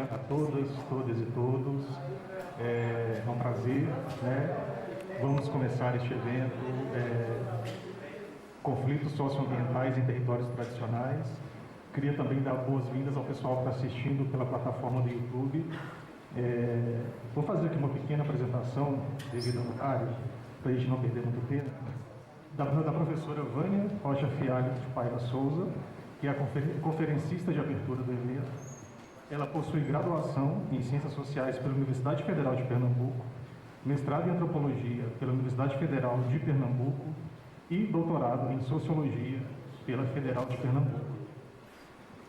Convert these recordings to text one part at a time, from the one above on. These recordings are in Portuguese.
dia a todas e todos. É um prazer, né? Vamos começar este evento, conflitos socioambientais em territórios tradicionais. Queria também dar boas-vindas ao pessoal que está assistindo pela plataforma do YouTube. Vou fazer aqui uma pequena apresentação, devido ao horário, para a gente não perder muito tempo, da professora Vânia Rocha Fialho de Paiva Souza, que é a conferencista de abertura do evento. Ela possui graduação em Ciências Sociais pela Universidade Federal de Pernambuco, mestrado em Antropologia pela Universidade Federal de Pernambuco e doutorado em Sociologia pela Federal de Pernambuco.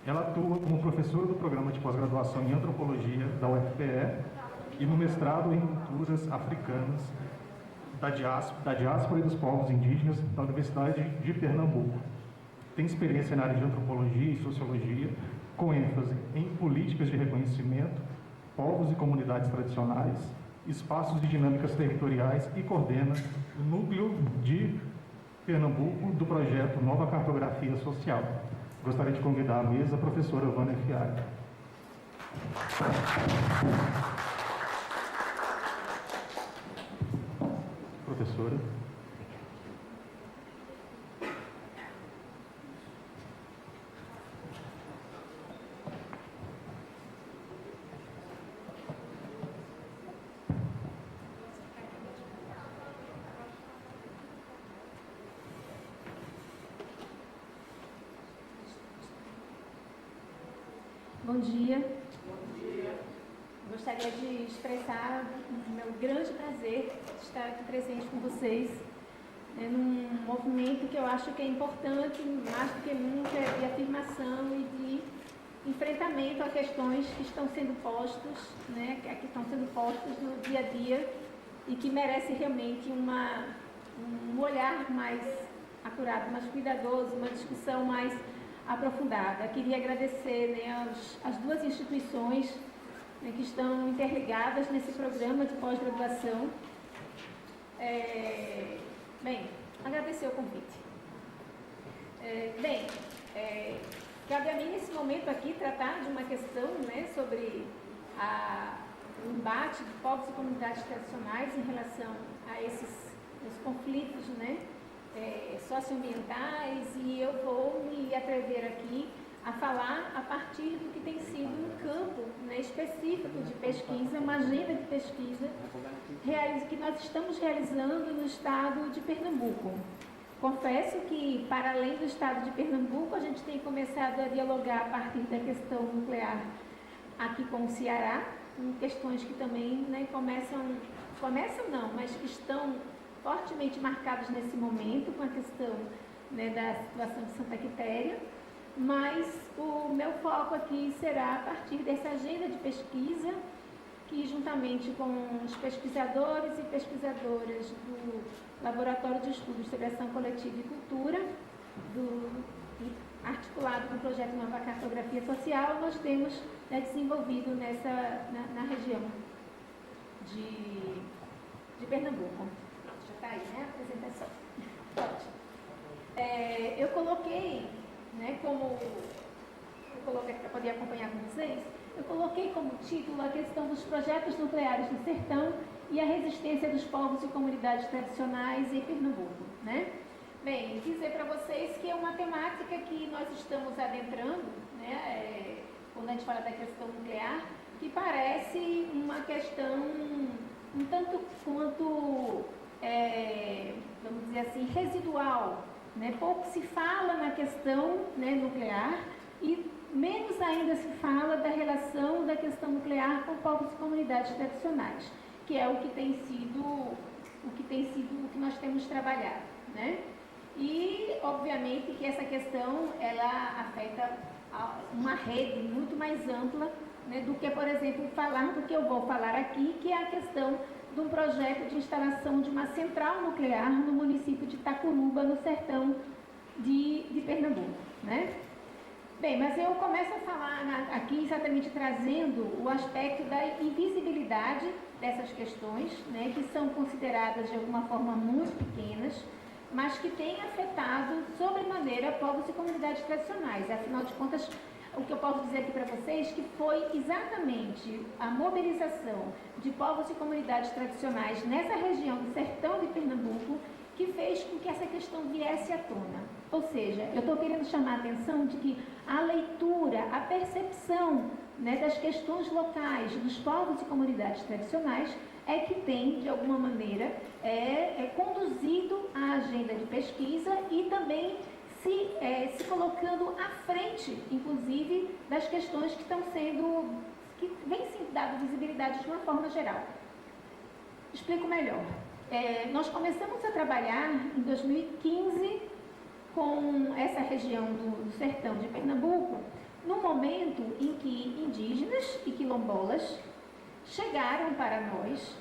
Ela atua como professora do programa de pós-graduação em Antropologia da UFPE e no mestrado em Culturas Africanas da diáspora e dos povos indígenas da Universidade de Pernambuco. Tem experiência na área de Antropologia e Sociologia, com ênfase em políticas de reconhecimento, povos e comunidades tradicionais, espaços e dinâmicas territoriais e coordena o núcleo de Pernambuco do projeto Nova Cartografia Social. Gostaria de convidar à mesa a professora Vânia Fialho. Professora. Bom dia. Bom dia. Gostaria de expressar o meu grande prazer de estar aqui presente com vocês, num movimento que eu acho que é importante, mais do que nunca, de afirmação e de enfrentamento a questões que estão sendo postas, que estão sendo postas no dia a dia e que merece realmente um olhar mais acurado, mais cuidadoso, uma discussão mais aprofundada. Queria agradecer as duas instituições que estão interligadas nesse programa de pós-graduação. Agradecer o convite. Cabe a mim nesse momento aqui tratar de uma questão sobre o embate de povos e comunidades tradicionais em relação a esses conflitos, socioambientais, e eu vou me atrever aqui a falar a partir do que tem sido um campo específico de pesquisa, uma agenda de pesquisa que nós estamos realizando no estado de Pernambuco. Confesso que, para além do estado de Pernambuco, a gente tem começado a dialogar a partir da questão nuclear aqui com o Ceará, com questões que também mas que estão fortemente marcados nesse momento, com a questão da situação de Santa Quitéria, mas o meu foco aqui será a partir dessa agenda de pesquisa, que juntamente com os pesquisadores e pesquisadoras do Laboratório de Estudos sobre Ação Coletiva e Cultura, articulado com o projeto Nova Cartografia Social, nós temos desenvolvido na região de Pernambuco. Já está aí, a apresentação. Pode. Eu coloquei, para poder acompanhar com vocês, eu coloquei como título a questão dos projetos nucleares no sertão e a resistência dos povos e comunidades tradicionais em Pernambuco. Bem, dizer para vocês que é uma temática que nós estamos adentrando, quando a gente fala da questão nuclear, que parece uma questão um tanto quanto, vamos dizer assim, residual. Pouco se fala na questão nuclear e menos ainda se fala da relação da questão nuclear com povos e comunidades tradicionais, que é o que tem sido o que nós temos trabalhado, E, obviamente, que essa questão ela afeta uma rede muito mais ampla, do que, por exemplo, falar do que eu vou falar aqui, que é a questão de um projeto de instalação de uma central nuclear no município de Itacuruba, no sertão de Pernambuco, Bem, mas eu começo a falar aqui exatamente trazendo o aspecto da invisibilidade dessas questões, que são consideradas de alguma forma muito pequenas, mas que têm afetado sobremaneira povos e comunidades tradicionais. Afinal de contas, o que eu posso dizer aqui para vocês que foi exatamente a mobilização de povos e comunidades tradicionais nessa região do sertão de Pernambuco que fez com que essa questão viesse à tona. Ou seja, eu estou querendo chamar a atenção de que a leitura, a percepção, né, das questões locais dos povos e comunidades tradicionais é que tem, de alguma maneira, conduzido a agenda de pesquisa e também se colocando à frente, inclusive, das questões que vem sendo dado visibilidade de uma forma geral. Explico melhor. Nós começamos a trabalhar em 2015 com essa região do sertão de Pernambuco, no momento em que indígenas e quilombolas chegaram para nós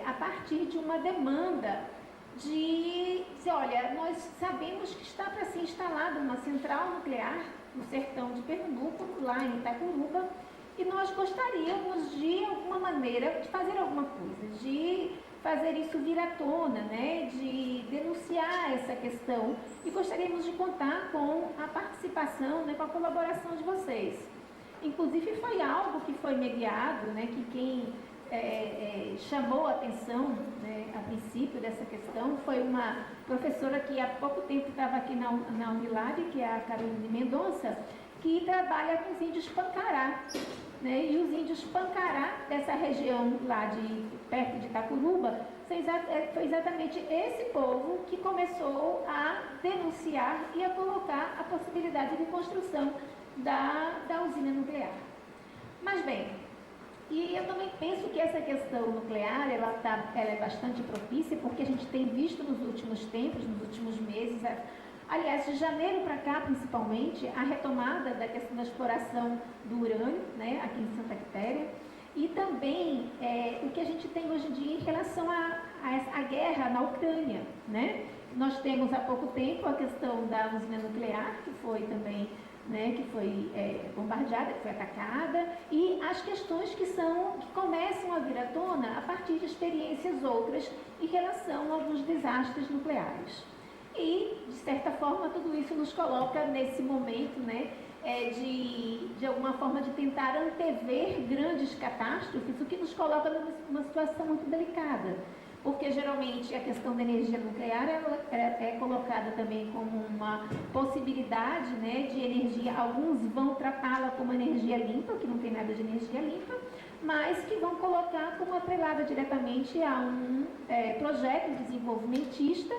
a partir de uma demanda de dizer, olha, nós sabemos que está para ser instalada uma central nuclear no sertão de Pernambuco, lá em Itacuruba, e nós gostaríamos de alguma maneira de fazer alguma coisa, de fazer isso vir à tona, né, de denunciar essa questão, e gostaríamos de contar com a participação, né, com a colaboração de vocês. Inclusive foi algo que foi mediado, né, que quem chamou a atenção, né, a princípio dessa questão foi uma professora que há pouco tempo estava aqui na Unilab, que é a Caroline Mendonça, que trabalha com os índios Pancará, né, e os índios Pancará dessa região lá perto de Itacuruba, foi exatamente esse povo que começou a denunciar e a colocar a possibilidade de construção da usina nuclear. Mas bem, e eu também penso que essa questão nuclear, ela é bastante propícia, porque a gente tem visto nos últimos tempos, nos últimos meses, aliás, de janeiro para cá, principalmente, a retomada da questão da exploração do urânio, né, aqui em Santa Quitéria, e também o que a gente tem hoje em dia em relação à guerra na Ucrânia, né? Nós temos há pouco tempo a questão da usina nuclear, que foi também, né, que foi bombardeada, que foi atacada, e as questões que começam a vir à tona a partir de experiências outras em relação a alguns desastres nucleares. E, de certa forma, tudo isso nos coloca nesse momento, né, de alguma forma de tentar antever grandes catástrofes, o que nos coloca numa situação muito delicada, porque geralmente a questão da energia nuclear é colocada também como uma possibilidade, né, de energia. Alguns vão tratá-la como energia limpa, que não tem nada de energia limpa, mas que vão colocar como atrelada diretamente a um projeto desenvolvimentista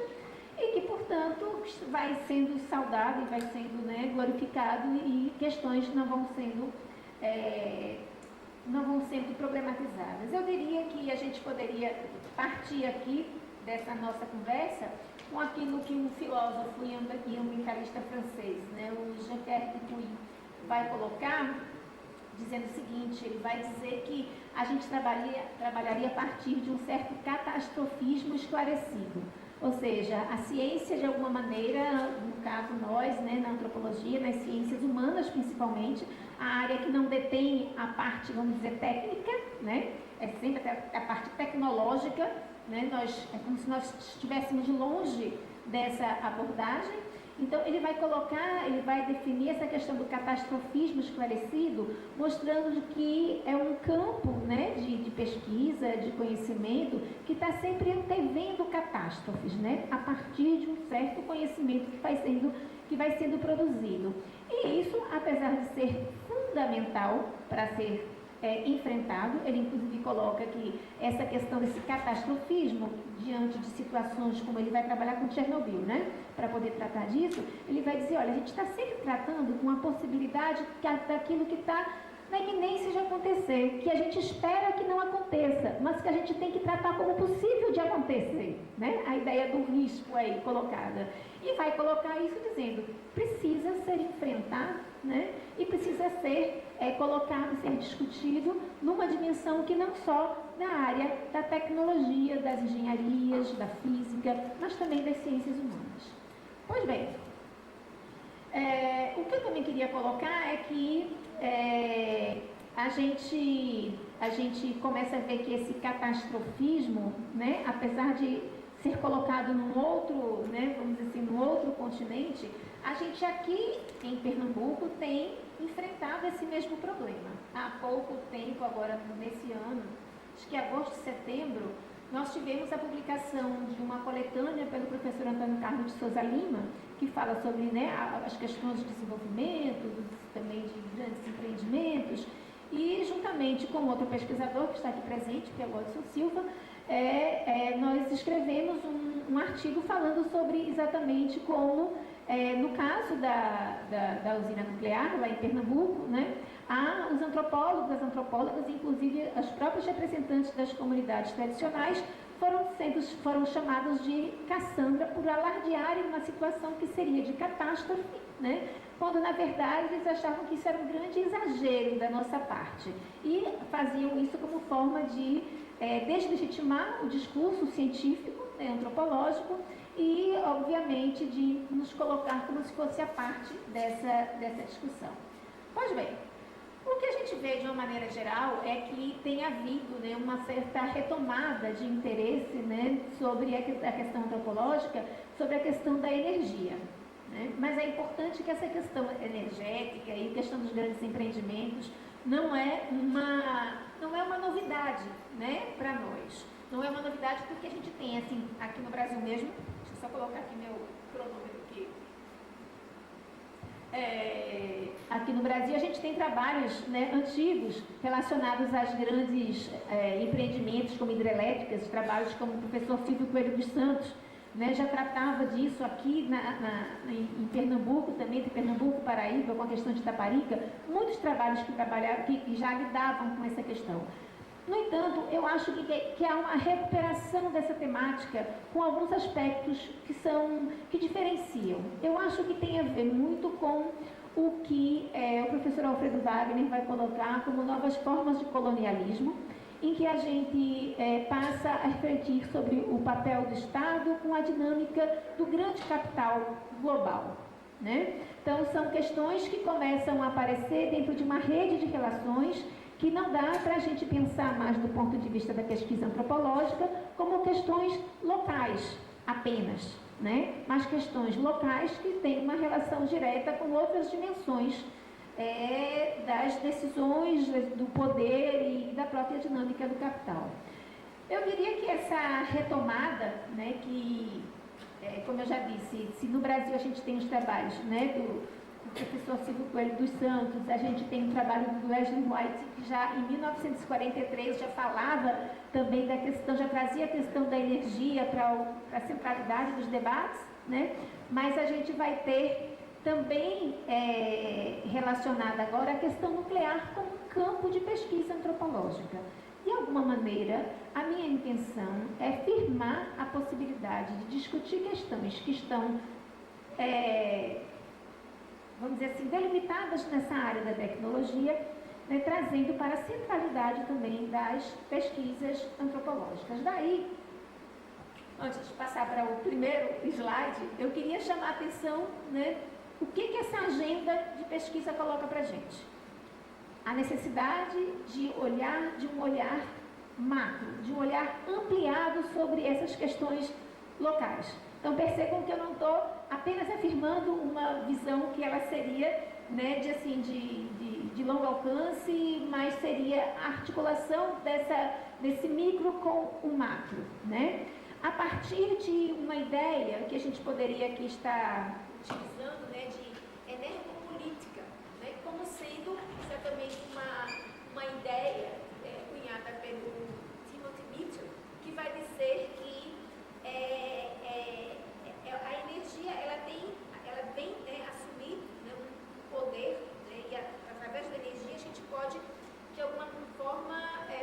e que, portanto, vai sendo saudado e vai sendo, né, glorificado, e questões não vão sendo problematizadas. Eu diria que a gente poderia partir aqui dessa nossa conversa com aquilo que um filósofo e ambientalista francês, né, o Jean-Pierre Dupuy, vai colocar, dizendo o seguinte: ele vai dizer que a gente trabalharia a partir de um certo catastrofismo esclarecido. Ou seja, a ciência, de alguma maneira, no caso nós, né, na antropologia, nas ciências humanas principalmente, a área que não detém a parte, vamos dizer, técnica, né, é sempre a parte tecnológica, né, é como se nós estivéssemos longe dessa abordagem. Então, ele vai definir essa questão do catastrofismo esclarecido, mostrando que é um campo, né, de pesquisa, de conhecimento, que está sempre antevendo catástrofes, né, a partir de um certo conhecimento que vai sendo produzido. E isso, apesar de ser fundamental para ser enfrentado, ele inclusive coloca que essa questão desse catastrofismo, diante de situações como ele vai trabalhar com Chernobyl, né, para poder tratar disso, ele vai dizer, olha, a gente está sempre tratando com a possibilidade daquilo que está na iminência de acontecer, que a gente espera que não aconteça, mas que a gente tem que tratar como possível de acontecer, né? A ideia do risco aí colocada. E vai colocar isso dizendo, precisa ser enfrentado, né? E precisa ser colocado, ser discutido numa dimensão que não só na área da tecnologia, das engenharias, da física, mas também das ciências humanas. Pois bem, o que eu também queria colocar é que a gente começa a ver que esse catastrofismo, né, apesar de ser colocado num outro, né, vamos dizer assim, num outro continente, a gente aqui em Pernambuco tem enfrentado esse mesmo problema. Há pouco tempo, agora nesse ano, acho que agosto, setembro, nós tivemos a publicação de uma coletânea pelo professor Antônio Carlos de Souza Lima, que fala sobre, né, as questões de desenvolvimento, também de grandes empreendimentos, e juntamente com outro pesquisador que está aqui presente, que é o Odson Silva, nós escrevemos um artigo falando sobre exatamente como, no caso da usina nuclear, lá em Pernambuco, né, os antropólogos, as antropólogas, inclusive as próprias representantes das comunidades tradicionais, foram chamados de Cassandra por alardearem uma situação que seria de catástrofe, né, quando na verdade eles achavam que isso era um grande exagero da nossa parte e faziam isso como forma de deslegitimar o discurso científico, né, antropológico, e obviamente de nos colocar como se fosse a parte dessa discussão. Pois bem, o que a gente vê de uma maneira geral é que tem havido, né, uma certa retomada de interesse, né, sobre a questão antropológica, sobre a questão da energia. Né? Mas é importante que essa questão energética e questão dos grandes empreendimentos não é uma novidade, né, para nós. Não é uma novidade porque a gente tem, assim, aqui no Brasil mesmo, deixa eu só colocar aqui meu cronômetro aqui. Aqui no Brasil a gente tem trabalhos, né, antigos relacionados aos grandes empreendimentos como hidrelétricas, trabalhos como o professor Silvio Coelho dos Santos, né, já tratava disso aqui em Pernambuco, também entre Pernambuco e Paraíba, com a questão de Itaparica, muitos trabalhos que já lidavam com essa questão. No entanto, eu acho que há uma recuperação dessa temática com alguns aspectos que diferenciam. Eu acho que tem a ver muito com o que o professor Alfredo Wagner vai colocar como novas formas de colonialismo, em que a gente passa a refletir sobre o papel do Estado com a dinâmica do grande capital global. Né? Então, são questões que começam a aparecer dentro de uma rede de relações que não dá para a gente pensar mais do ponto de vista da pesquisa antropológica como questões locais apenas, né? Mas questões locais que têm uma relação direta com outras dimensões das decisões, do poder e da própria dinâmica do capital. Eu diria que essa retomada, né, que, como eu já disse, se no Brasil a gente tem os trabalhos, né, do professor Silvio Coelho dos Santos, a gente tem um trabalho do Leslie White, que já em 1943 já falava também da questão, já trazia a questão da energia para a centralidade dos debates, né? Mas a gente vai ter também relacionada agora a questão nuclear como um campo de pesquisa antropológica. De alguma maneira, a minha intenção é firmar a possibilidade de discutir questões que estão vamos dizer assim, delimitadas nessa área da tecnologia, né, trazendo para a centralidade também das pesquisas antropológicas. Daí, antes de passar para o primeiro slide, eu queria chamar a atenção, né, o que essa agenda de pesquisa coloca para a gente. A necessidade de um olhar macro, de um olhar ampliado sobre essas questões locais. Então, percebam que eu não estou apenas afirmando uma visão que ela seria, né, de longo alcance, mas seria a articulação desse micro com o macro. Né? A partir de uma ideia que a gente poderia aqui estar utilizando, né, de energopolítica, né, como sendo exatamente uma ideia cunhada pelo Timothy Mitchell, que vai dizer que a energia ela vem assumir, né, um poder, né, e através da energia a gente pode de alguma forma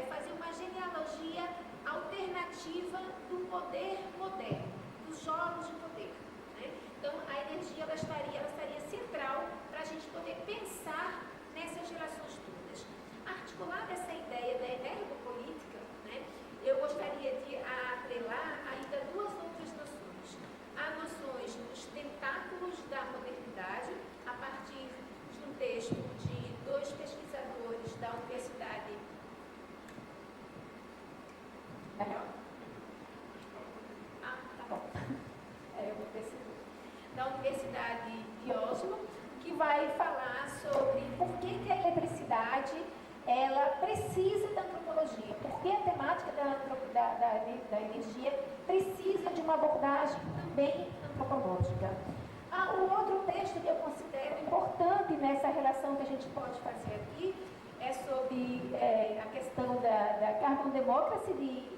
fazer uma genealogia alternativa do poder moderno, dos jogos de poder. Né? Então a energia ela estaria central para a gente poder pensar nessas relações todas. Articulada essa ideia da energopolítica, né, eu gostaria de atrelar ainda duas outras noções. Há noções dos tentáculos da modernidade, a partir de um texto de dois pesquisadores da Universidade da Universidade de Oslo, que vai falar sobre ela precisa da antropologia, porque a temática da energia precisa de uma abordagem também antropológica. O outro texto que eu considero importante nessa relação que a gente pode fazer aqui é sobre a questão da carbon democracy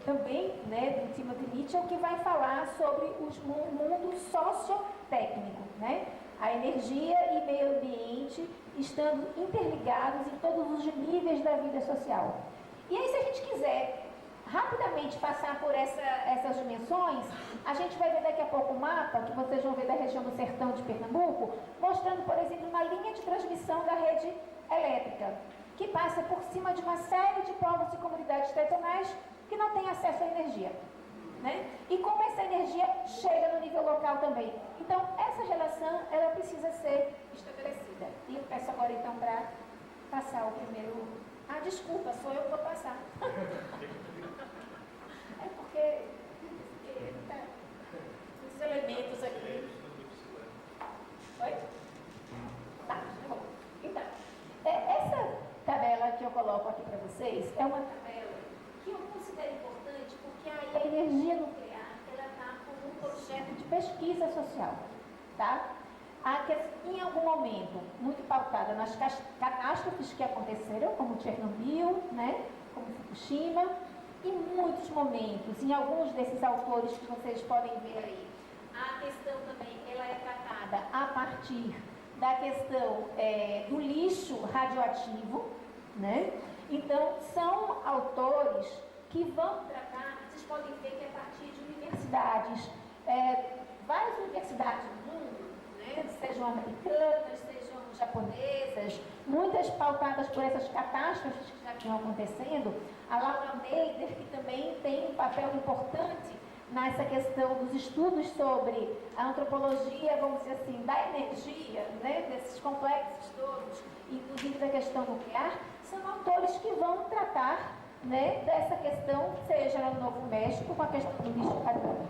também, né, do Timothy Mitchell, que vai falar sobre o mundo sociotécnico, né? A energia e meio ambiente estando interligados em todos os níveis da vida social. E aí, se a gente quiser rapidamente passar por essas dimensões, a gente vai ver daqui a pouco um mapa, que vocês vão ver da região do Sertão de Pernambuco, mostrando, por exemplo, uma linha de transmissão da rede elétrica, que passa por cima de uma série de povos e comunidades tradicionais que não têm acesso à energia, né? E como essa energia chega no nível local também. Então, essa relação, ela precisa ser estabelecida. E eu peço agora, então, para passar o primeiro... Ah, desculpa, sou eu que vou passar. É porque os elementos aqui... Oi? Tá, bom. Então, essa tabela que eu coloco aqui para vocês é uma tabela que eu considero importante porque a energia nuclear, ela está como um projeto de pesquisa social, tá? Em algum momento, muito pautada nas catástrofes que aconteceram, como Chernobyl, né, como Fukushima, em muitos momentos, em alguns desses autores que vocês podem ver aí, a questão também, ela é tratada a partir da questão do lixo radioativo, né? Então, são autores que vão tratar, vocês podem ver que a partir de universidades, várias universidades do mundo, né? Sejam americanas, sejam japonesas, muitas pautadas por essas catástrofes que já vinham acontecendo. A Laura Nader, que também tem um papel importante nessa questão dos estudos sobre a antropologia, vamos dizer assim, da energia, né, desses complexos todos, inclusive da questão nuclear, são autores que vão tratar, né, dessa questão, seja no Novo México, com a questão do lixo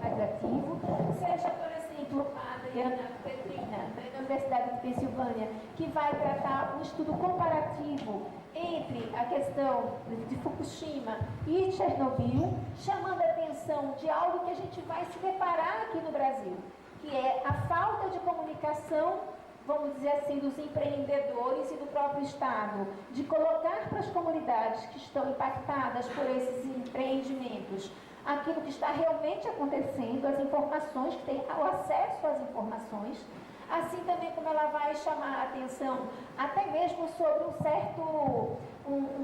radioativo, seja, por exemplo, a Adriana Petrina, né, da Universidade de Pensilvânia, que vai tratar um estudo comparativo entre a questão de Fukushima e Chernobyl, chamando a atenção de algo que a gente vai se deparar aqui no Brasil, que é a falta de comunicação, vamos dizer assim, dos empreendedores e do próprio Estado, de colocar para as comunidades que estão impactadas por esses empreendimentos aquilo que está realmente acontecendo, as informações, que tem o acesso às informações, assim também como ela vai chamar a atenção até mesmo sobre um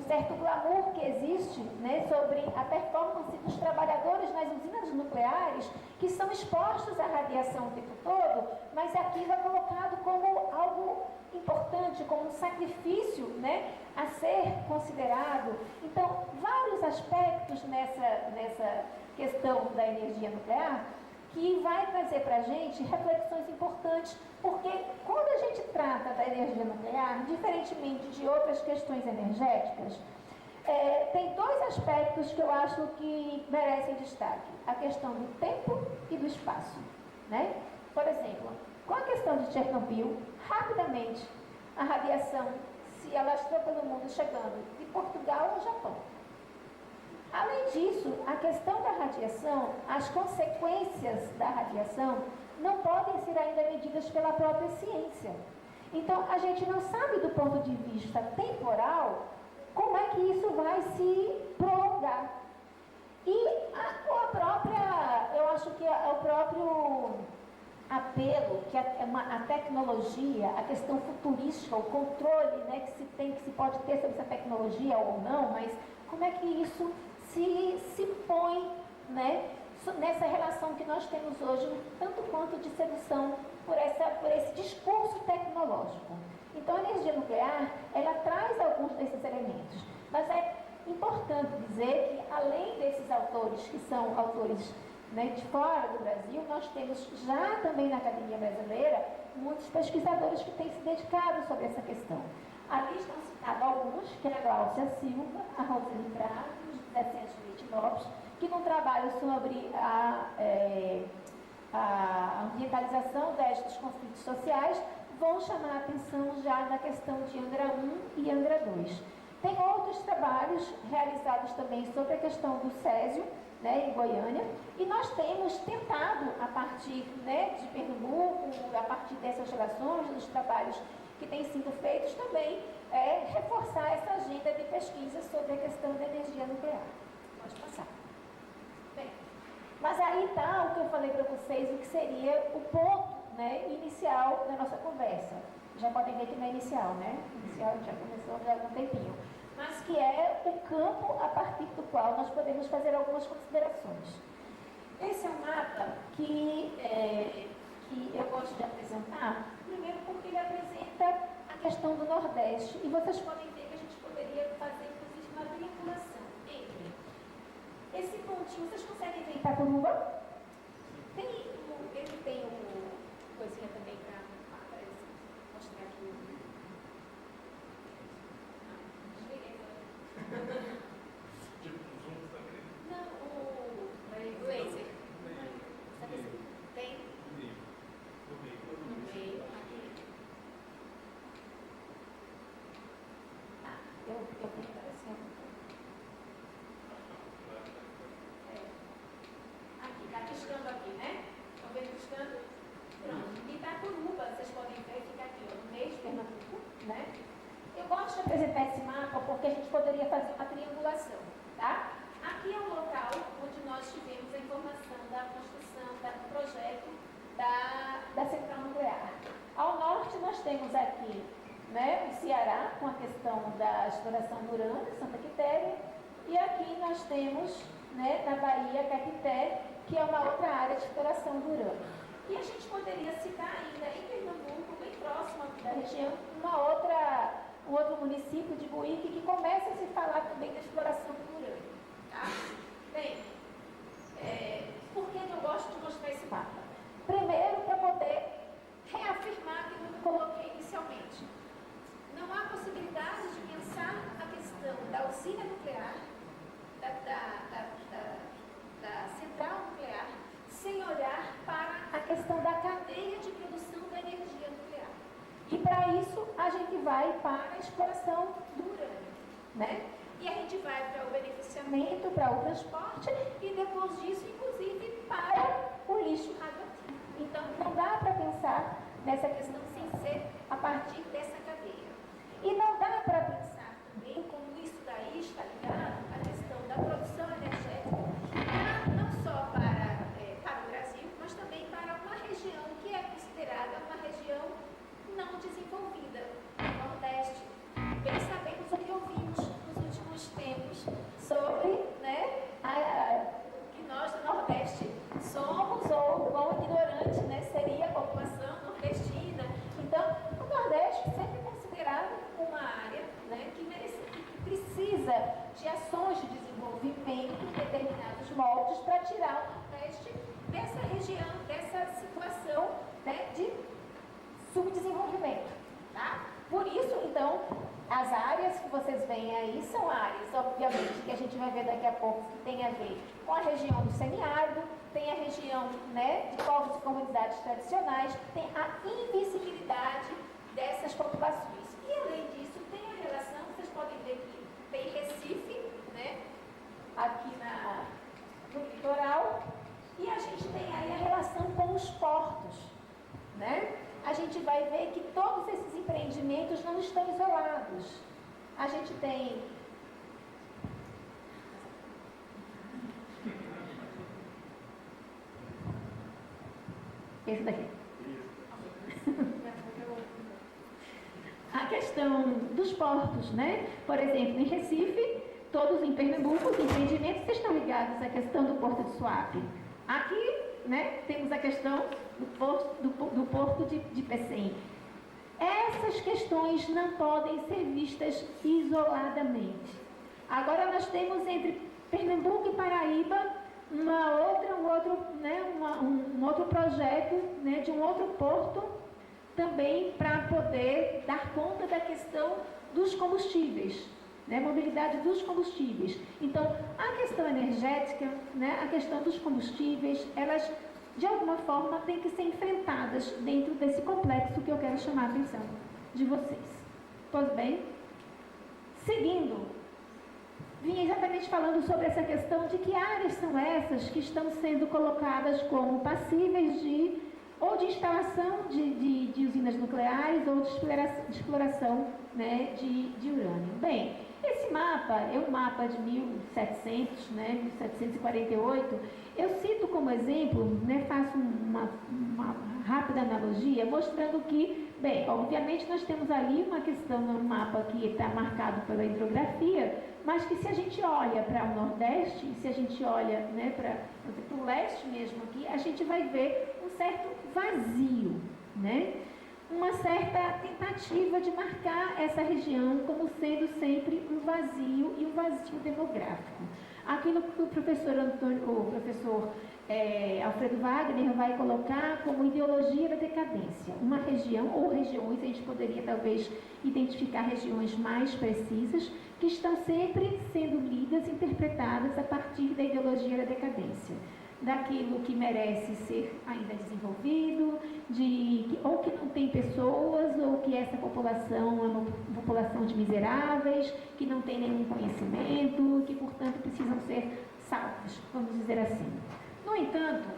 certo glamour que existe, né, sobre a performance dos trabalhadores nas usinas nucleares, que são expostos à radiação o tempo todo, mas aqui vai colocado como algo importante, como um sacrifício, né, a ser considerado. Então, vários aspectos nessa questão da energia nuclear que vai trazer para a gente reflexões importantes, porque quando a gente trata da energia nuclear, diferentemente de outras questões energéticas, tem dois aspectos que eu acho que merecem destaque: a questão do tempo e do espaço, né? Por exemplo, com a questão de Chernobyl, rapidamente a radiação se alastrou pelo mundo, chegando de Portugal ao Japão. Além disso, a questão da radiação, as consequências da radiação não podem ser ainda medidas pela própria ciência. Então, a gente não sabe do ponto de vista temporal como é que isso vai se prolongar. E eu acho que o próprio apelo, que a tecnologia, a questão futurística, o controle, né, que se pode ter sobre essa tecnologia ou não, mas como é que isso se põe, né, nessa relação que nós temos hoje, tanto quanto de sedução por esse discurso tecnológico. Então, a energia nuclear, ela traz alguns desses elementos, mas é importante dizer que, além desses autores, que são autores, né, de fora do Brasil, nós temos já também na Academia Brasileira muitos pesquisadores que têm se dedicado sobre essa questão. Ali estão citados alguns, que é a Gláucia Silva, a Roseli Prado, Vicente Leite Lopes, que num trabalho sobre a ambientalização dos conflitos sociais, vão chamar a atenção já da questão de Angra 1 e Angra 2. Tem outros trabalhos realizados também sobre a questão do césio, né, em Goiânia, e nós temos tentado, a partir, né, de Pernambuco, a partir dessas relações, dos trabalhos que têm sido feitos também, reforçar essa agenda de pesquisa sobre a questão da energia nuclear. Pode passar. Bem, mas aí está o que eu falei para vocês, o que seria o ponto, né, inicial da nossa conversa. Já podem ver que não é inicial, né? Inicial já começou já há algum tempinho. Mas que é o campo a partir do qual nós podemos fazer algumas considerações. Esse é um mapa que eu gosto de apresentar, primeiro porque ele apresenta a questão do Nordeste, e vocês podem ver que a gente poderia fazer, inclusive, uma triangulação entre esse pontinho. Vocês conseguem ver Itacuruba? Ele tem uma coisinha também para mostrar aqui. Tipo, zoom também? Não, o laser. Sabe assim? Tem no meio, aqui. Eu vou aparecer. Aqui, está piscando aqui, né? Estão vendo piscando? Pronto. Itacuruba, vocês podem ver, fica aqui, ó, no meio de Pernambuco, né? Eu gosto de apresentar esse mapa porque a gente poderia fazer uma triangulação, tá? Aqui é o local onde nós tivemos a informação da construção, do projeto da central nuclear. Ao norte nós temos aqui, né, o Ceará, com a questão da exploração do urânio, Santa Quitéria, e aqui nós temos, né, na Bahia, Caeté, que é uma outra área de exploração do urânio. E a gente poderia citar ainda em Pernambuco, bem próximo da região, um outro município de Buíque, que começa a se falar também da exploração do urânio. Tá? Bem, por que eu gosto de mostrar esse mapa? Primeiro, para poder reafirmar aquilo que eu coloquei inicialmente. Não há possibilidade de pensar a questão da usina nuclear, da central nuclear, sem olhar para a questão da cadeia de produção da energia nuclear. E para isso a gente vai para a exploração do urânio, né? E a gente vai para o beneficiamento, para o transporte e depois disso, inclusive, para o lixo radioativo. Então, não dá para pensar nessa questão sem ser a partir dessa cadeia. E não dá para pensar também como isso daí está ligado à questão da produção energética, não só para o Brasil, mas também para uma região que é considerada uma região não desenvolvida, o Nordeste. Bem sabemos o que ouvimos nos últimos tempos sobre, né, que nós do Nordeste somos, ou quão ignorante, né, seria a população nordestina. Então, o Nordeste sempre é considerado uma área, né, que precisa de ações de desenvolvimento em determinados moldes para tirar o Nordeste dessa região, dessa situação, né, de subdesenvolvimento. Tá? Por isso, então, as áreas que vocês veem aí são áreas, obviamente, que a gente vai ver daqui a pouco, que tem a ver com a região do semiárido, tem a região, né, de povos e comunidades tradicionais, tem a invisibilidade dessas populações. E, além disso, tem a relação, vocês podem ver que tem Recife, né, aqui no litoral, e a gente tem aí a relação com os portos, né? A gente vai ver que todos esses empreendimentos não estão isolados. A gente tem esse daqui. A questão dos portos, né? Por exemplo, em Recife, todos em Pernambuco, os empreendimentos estão ligados à questão do Porto de Suape. Aqui, né, temos a questão do porto de Pecém. Essas questões não podem ser vistas isoladamente. Agora nós temos entre Pernambuco e Paraíba um outro projeto, né, de um outro porto também para poder dar conta da questão dos combustíveis, né, mobilidade dos combustíveis. Então, a questão energética, né, a questão dos combustíveis, elas de alguma forma, têm que ser enfrentadas dentro desse complexo que eu quero chamar a atenção de vocês. Pois bem, seguindo, vim exatamente falando sobre essa questão de que áreas são essas que estão sendo colocadas como passíveis de instalação de usinas nucleares ou de exploração, né, de urânio. Bem, esse mapa é um mapa de 1700, né, 1748. Eu cito como exemplo, né, faço uma rápida analogia, mostrando que, bem, obviamente nós temos ali uma questão no mapa que está marcado pela hidrografia, mas que se a gente olha para o Nordeste, se a gente olha, né, para o leste mesmo aqui, a gente vai ver um certo vazio, né? Uma certa tentativa de marcar essa região como sendo sempre um vazio e um vazio demográfico. Aquilo que o professor Alfredo Wagner vai colocar como ideologia da decadência. Uma região ou regiões, a gente poderia talvez identificar regiões mais precisas, que estão sempre sendo lidas, interpretadas a partir da ideologia da decadência. Daquilo que merece ser ainda desenvolvido, ou que não tem pessoas, ou que essa população é uma população de miseráveis, que não tem nenhum conhecimento, que, portanto, precisam ser salvos, vamos dizer assim. No entanto,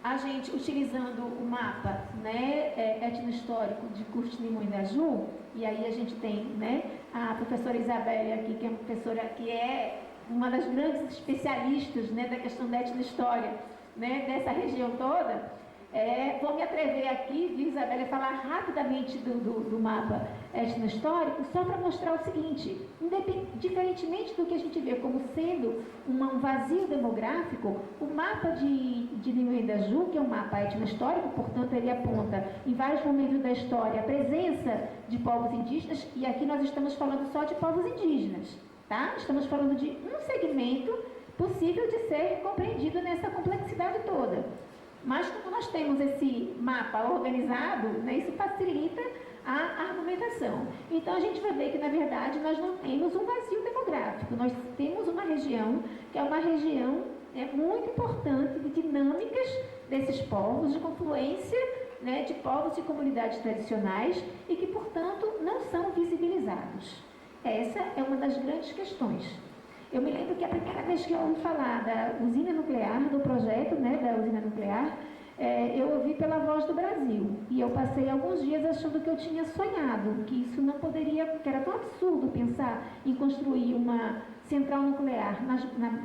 a gente, utilizando o mapa, né, etnohistórico de Curti-Moinaju, e aí a gente tem, né, a professora Isabelle aqui, que é uma professora que é uma das grandes especialistas, né, da questão da etnohistória, né, dessa região toda. Vou me atrever aqui, viu, Isabelle, a falar rapidamente do mapa etnohistórico, só para mostrar o seguinte: diferentemente do que a gente vê como sendo um vazio demográfico, o mapa de Moinaju, que é um mapa etnohistórico, portanto ele aponta em vários momentos da história a presença de povos indígenas, e aqui nós estamos falando só de povos indígenas, tá? Estamos falando de um segmento possível de ser compreendido nessa complexidade toda. Mas como nós temos esse mapa organizado, né, isso facilita a argumentação. Então a gente vai ver que, na verdade, nós não temos um vazio demográfico, nós temos uma região que é uma região muito importante de dinâmicas desses povos, de confluência, né, de povos e comunidades tradicionais e que, portanto, não são visibilizados. Essa é uma das grandes questões. Eu me lembro que a primeira vez que eu ouvi falar da usina nuclear, do projeto, né, da usina nuclear, eu ouvi pela Voz do Brasil. E eu passei alguns dias achando que eu tinha sonhado, que isso não poderia, que era tão absurdo pensar em construir uma central nuclear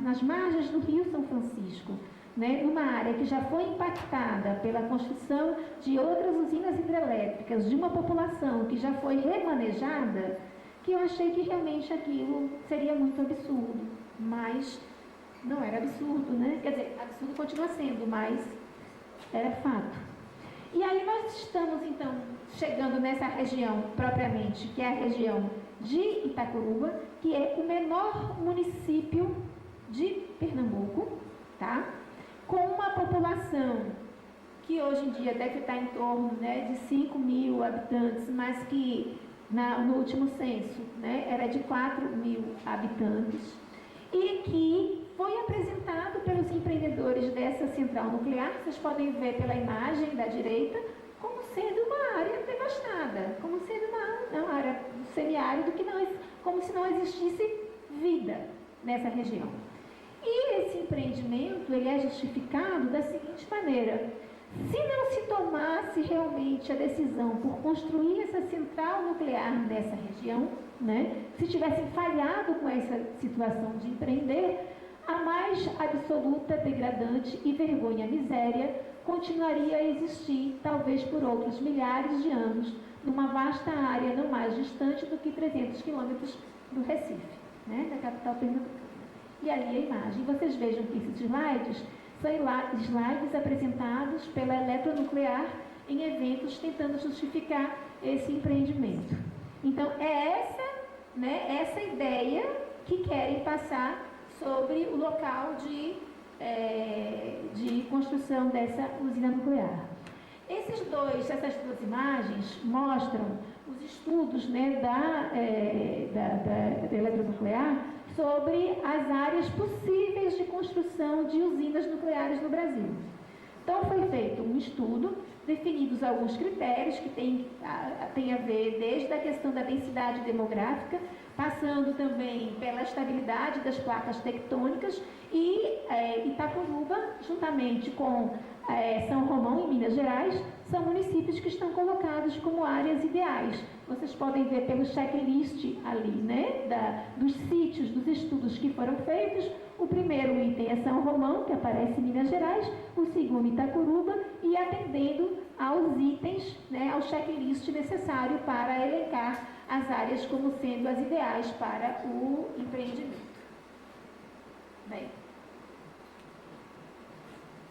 nas margens do Rio São Francisco, né, numa área que já foi impactada pela construção de outras usinas hidrelétricas, de uma população que já foi remanejada, que eu achei que realmente aquilo seria muito absurdo, mas não era absurdo, né? Quer dizer, absurdo continua sendo, mas era fato. E aí nós estamos, então, chegando nessa região propriamente, que é a região de Itacuruba, que é o menor município de Pernambuco, tá? Com uma população que hoje em dia deve estar em torno, né, de 5 mil habitantes, mas que no último censo, né, era de 4 mil habitantes, e que foi apresentado pelos empreendedores dessa central nuclear, vocês podem ver pela imagem da direita, como sendo uma área devastada, como sendo uma área semiárida, como se não existisse vida nessa região. E esse empreendimento, ele é justificado da seguinte maneira: se não se tomasse realmente a decisão por construir essa central nuclear nessa região, né, se tivessem falhado com essa situação de empreender, a mais absoluta, degradante e vergonha miséria continuaria a existir, talvez por outros milhares de anos, numa vasta área não mais distante do que 300 quilômetros do Recife, né, da capital pernambucana. E ali a imagem. Vocês vejam que esses slides são slides apresentados pela Eletronuclear em eventos tentando justificar esse empreendimento. Então, é essa ideia que querem passar sobre o local de construção dessa usina nuclear. Essas duas imagens mostram os estudos, né, da Eletronuclear sobre as áreas possíveis de construção de usinas nucleares no Brasil. Então, foi feito um estudo, definidos alguns critérios que tem a ver desde a questão da densidade demográfica, passando também pela estabilidade das placas tectônicas, e Itacuruba, juntamente com São Romão, em Minas Gerais, são municípios que estão colocados como áreas ideais. Vocês podem ver pelo checklist ali, né, dos sítios, dos estudos que foram feitos. O primeiro item é São Romão, que aparece em Minas Gerais, o segundo Itacuruba, e atendendo aos itens, né, ao checklist necessário para elencar as áreas como sendo as ideais para o empreendimento. Bem,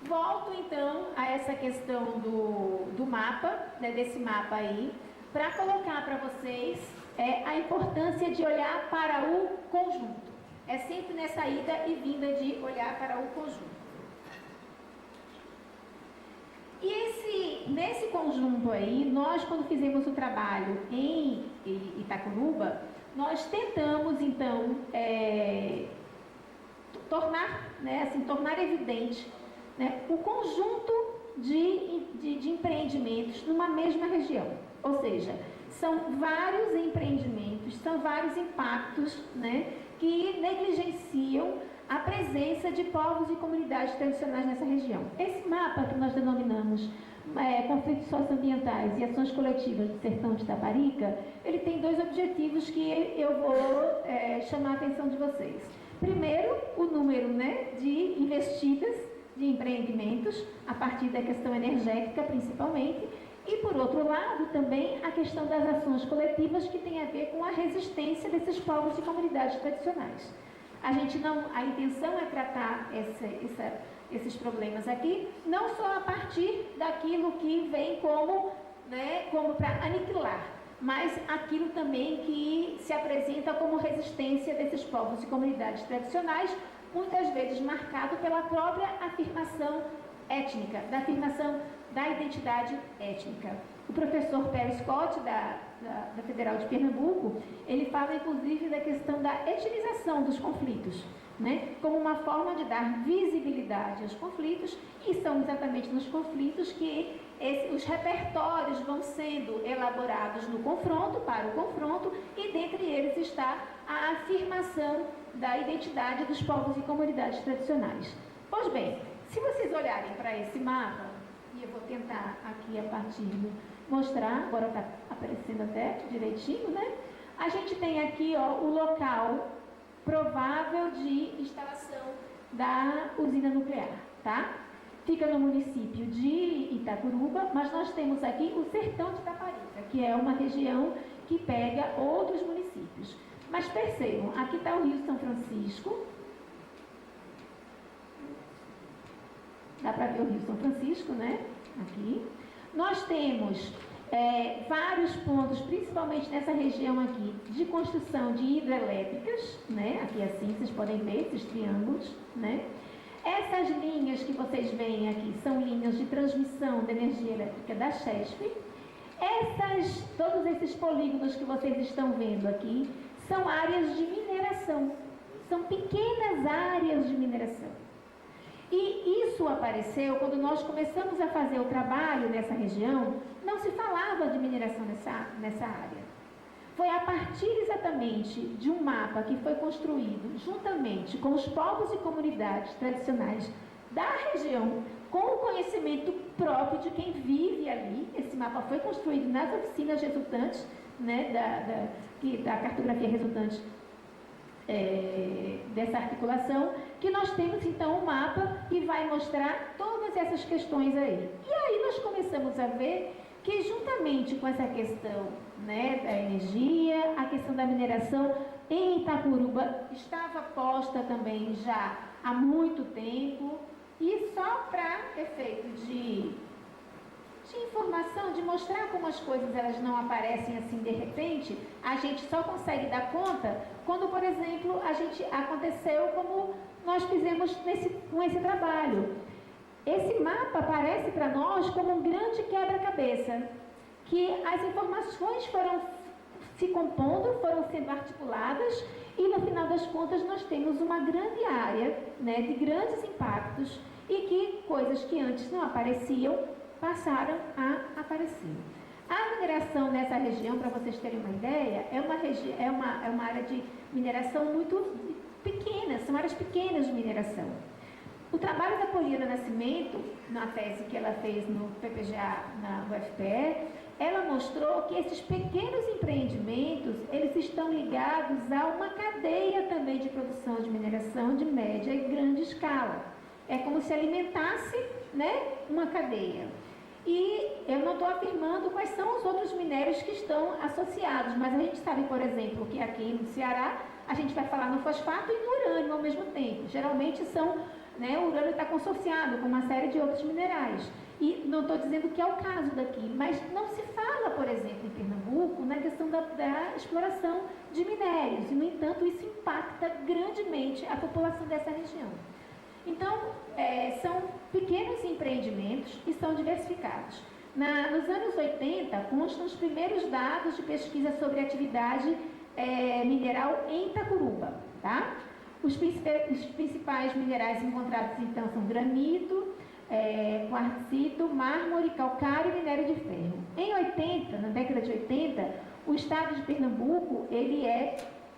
volto então a essa questão do mapa, né, desse mapa aí, para colocar para vocês a importância de olhar para o conjunto. É sempre nessa ida e vinda de olhar para o conjunto. E nesse conjunto aí, nós quando fizemos o trabalho em Itacuruba, nós tentamos então tornar evidente, né, o conjunto de empreendimentos numa mesma região. Ou seja, são vários empreendimentos, são vários impactos, né, que negligenciam a presença de povos e comunidades tradicionais nessa região. Esse mapa que nós denominamos Conflitos Socioambientais e Ações Coletivas do Sertão de Itaparica, ele tem dois objetivos que eu vou chamar a atenção de vocês. Primeiro, o número, né, de investidas de empreendimentos, a partir da questão energética principalmente, e por outro lado também a questão das ações coletivas, que tem a ver com a resistência desses povos e comunidades tradicionais. A intenção é tratar esses problemas aqui, não só a partir daquilo que vem como para aniquilar, mas aquilo também que se apresenta como resistência desses povos e comunidades tradicionais, muitas vezes marcado pela própria afirmação étnica, da afirmação da identidade étnica. O professor Perry Scott, da Federal de Pernambuco, ele fala inclusive da questão da etnização dos conflitos, né, como uma forma de dar visibilidade aos conflitos, e são exatamente nos conflitos que os repertórios vão sendo elaborados no confronto, para o confronto, e dentre eles está a afirmação da identidade dos povos e comunidades tradicionais. Pois bem, se vocês olharem para esse mapa, e eu vou tentar aqui a partir mostrar, agora está aparecendo até direitinho, né? A gente tem aqui, ó, o local provável de instalação da usina nuclear, tá? Fica no município de Itacuruba, mas nós temos aqui o Sertão de Itaparica, que é uma região que pega outros municípios. Mas percebam, aqui está o Rio São Francisco. Dá para ver o Rio São Francisco, né? Aqui. Nós temos vários pontos, principalmente nessa região aqui, de construção de hidrelétricas, né? Aqui assim, vocês podem ver esses triângulos, né? Essas linhas que vocês veem aqui são linhas de transmissão de energia elétrica da Chesf. Todos esses polígonos que vocês estão vendo aqui são áreas de mineração. São pequenas áreas de mineração. E isso apareceu quando nós começamos a fazer o trabalho nessa região, não se falava de mineração nessa área. Foi a partir exatamente de um mapa que foi construído juntamente com os povos e comunidades tradicionais da região, com o conhecimento próprio de quem vive ali. Esse mapa foi construído nas oficinas resultantes, né, da cartografia resultante dessa articulação, que nós temos então um mapa que vai mostrar todas essas questões aí. E aí nós começamos a ver que juntamente com essa questão, né, da energia, a questão da mineração em Itacuruba estava posta também já há muito tempo, e só para efeito de informação, de mostrar como as coisas elas não aparecem assim de repente, a gente só consegue dar conta quando, por exemplo, aconteceu como nós fizemos com esse trabalho. Esse mapa aparece para nós como um grande quebra-cabeça, que as informações foram se compondo, foram sendo articuladas e, no final das contas, nós temos uma grande área, né, de grandes impactos e que coisas que antes não apareciam passaram a aparecer. A mineração nessa região, para vocês terem uma ideia, é uma área de mineração muito pequena, são áreas pequenas de mineração. O trabalho da Poliana Nascimento, na tese que ela fez no PPGA, na UFPE, ela mostrou que esses pequenos empreendimentos, eles estão ligados a uma cadeia também de produção de mineração de média e grande escala. É como se alimentasse, né, uma cadeia. E eu não estou afirmando quais são os outros minérios que estão associados, mas a gente sabe, por exemplo, que aqui no Ceará, a gente vai falar no fosfato e no urânio ao mesmo tempo. Geralmente são, né, o urânio está consorciado com uma série de outros minerais. E não estou dizendo que é o caso daqui, mas não se fala, por exemplo, em Pernambuco, na questão da exploração de minérios. E, no entanto, isso impacta grandemente a população dessa região. Então, são pequenos empreendimentos e são diversificados. Nos anos 80, constam os primeiros dados de pesquisa sobre atividade mineral em Itacuruba. Tá? Os principais minerais encontrados, então, são granito, quartzito, mármore, calcário e minério de ferro. Em 80, na década de 80, o estado de Pernambuco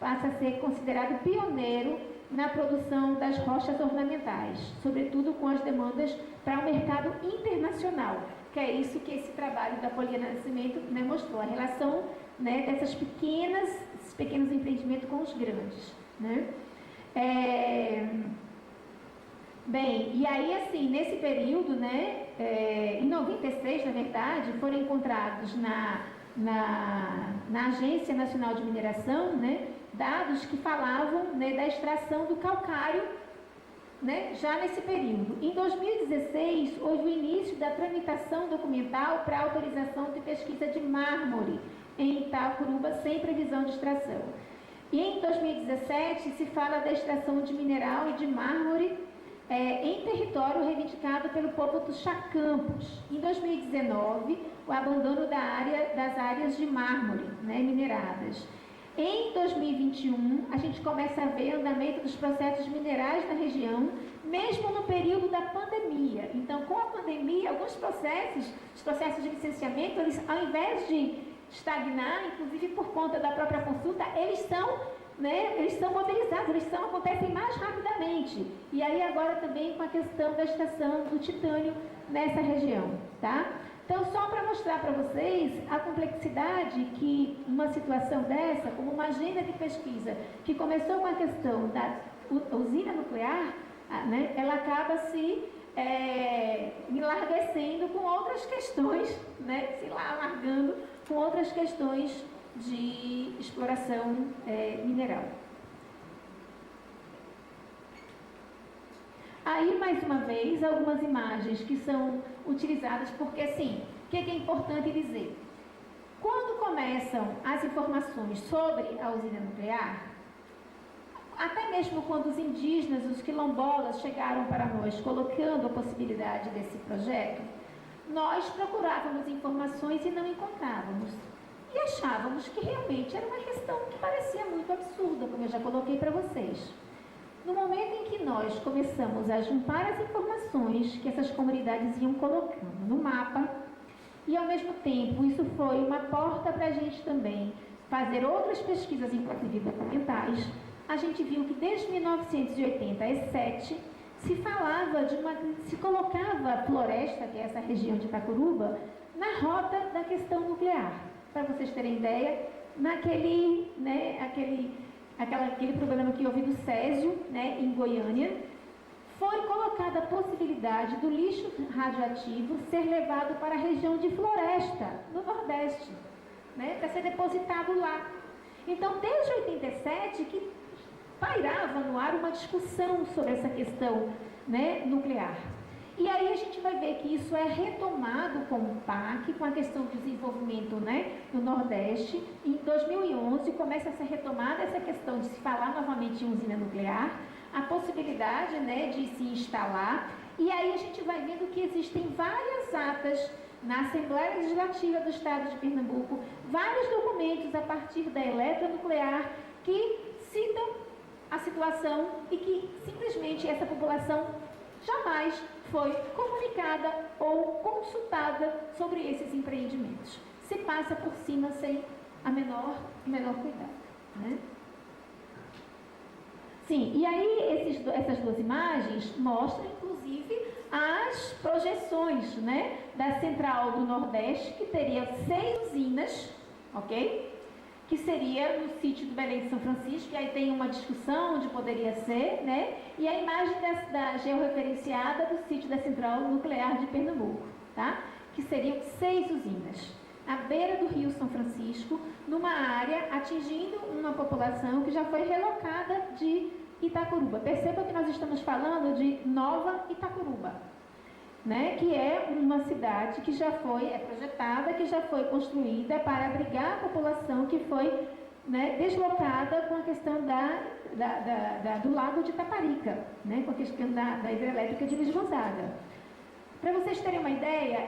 passa a ser considerado pioneiro na produção das rochas ornamentais, sobretudo com as demandas para o mercado internacional, que é isso que esse trabalho da Poliana Nascimento, né, mostrou, a relação, né, desses pequenos empreendimentos com os grandes. Né? Bem, e aí assim, nesse período, né, em 96, na verdade, foram encontrados na Agência Nacional de Mineração, né, dados que falavam, né, da extração do calcário, né, já nesse período. Em 2016, houve o início da tramitação documental para autorização de pesquisa de mármore em Itacuruba, sem previsão de extração. E em 2017, se fala da extração de mineral e de mármore em território reivindicado pelo povo dos Chacampos. Em 2019, o abandono das áreas de mármore, né, mineradas. Em 2021, a gente começa a ver o andamento dos processos minerais na região, mesmo no período da pandemia. Então, com a pandemia, alguns processos, os processos de licenciamento, eles, ao invés de estagnar, inclusive por conta da própria consulta, eles são mobilizados, acontecem mais rapidamente. E aí agora também com a questão da extração do titânio nessa região, tá? Então, só para mostrar para vocês a complexidade que uma situação dessa, como uma agenda de pesquisa, que começou com a questão da usina nuclear, né, ela acaba se enlarguecendo com outras questões, né, se alargando com outras questões de exploração mineral. Aí, mais uma vez, algumas imagens que são utilizadas, porque, assim, o que é importante dizer? Quando começam as informações sobre a usina nuclear, até mesmo quando os indígenas, os quilombolas, chegaram para nós colocando a possibilidade desse projeto, nós procurávamos informações e não encontrávamos. E achávamos que realmente era uma questão que parecia muito absurda, como eu já coloquei para vocês. No momento em que nós começamos a juntar as informações que essas comunidades iam colocando no mapa, e ao mesmo tempo isso foi uma porta para a gente também fazer outras pesquisas, inclusive documentais, a gente viu que desde 1987 se colocava a floresta, que é essa região de Itacuruba, na rota da questão nuclear. Para vocês terem ideia, naquele problema que houve do Césio, né, em Goiânia, foi colocada a possibilidade do lixo radioativo ser levado para a região de floresta, no Nordeste, né, para ser depositado lá. Então, desde 87, que pairava no ar uma discussão sobre essa questão, né, nuclear. E aí a gente vai ver que isso é retomado com o PAC, com a questão do desenvolvimento, né, no Nordeste. Em 2011 começa a ser retomada essa questão de se falar novamente em usina nuclear, a possibilidade, né, de se instalar. E aí a gente vai vendo que existem várias atas na Assembleia Legislativa do Estado de Pernambuco, vários documentos documentos a partir da eletronuclear que citam a situação e que simplesmente essa população jamais foi comunicada ou consultada sobre esses empreendimentos. Se passa por cima sem a menor cuidado, né? Sim, e aí essas duas imagens mostram, inclusive, as projeções, né, da Central do Nordeste, que teria 6 usinas, ok? Que seria no sítio do Belém de São Francisco, e aí tem uma discussão onde poderia ser, né? E a imagem da georreferenciada do sítio da Central Nuclear de Pernambuco, tá? Que seriam 6 usinas, à beira do Rio São Francisco, numa área atingindo uma população que já foi relocada de Itacoruba. Perceba que nós estamos falando de Nova Itacoruba, né, que é uma cidade que já foi projetada, que já foi construída para abrigar a população que foi, né, deslocada com a questão do lago de Itaparica, né, com a questão da hidrelétrica de Luiz Gonzaga. Para vocês terem uma ideia,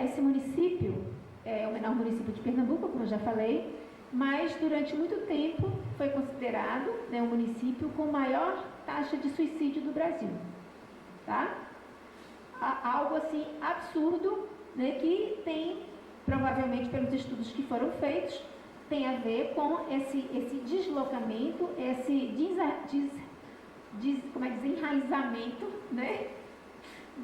esse município é o menor município de Pernambuco, como eu já falei, mas durante muito tempo foi considerado, né, o município com maior taxa de suicídio do Brasil, tá? Algo assim absurdo, né, que tem, provavelmente pelos estudos que foram feitos, tem a ver com esse deslocamento, esse desenraizamento, né,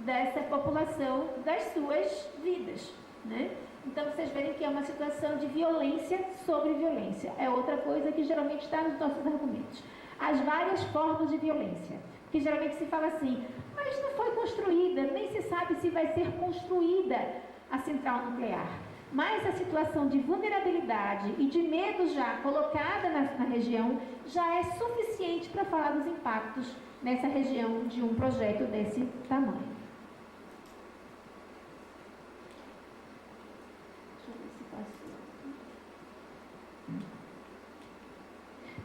dessa população das suas vidas, né? Então vocês verem que é uma situação de violência sobre violência. É outra coisa que geralmente está nos nossos argumentos. As várias formas de violência. Que geralmente se fala assim, mas não foi construída, nem se sabe se vai ser construída a central nuclear. Mas a situação de vulnerabilidade e de medo já colocada na região já é suficiente para falar dos impactos nessa região de um projeto desse tamanho. Deixa eu ver se passou.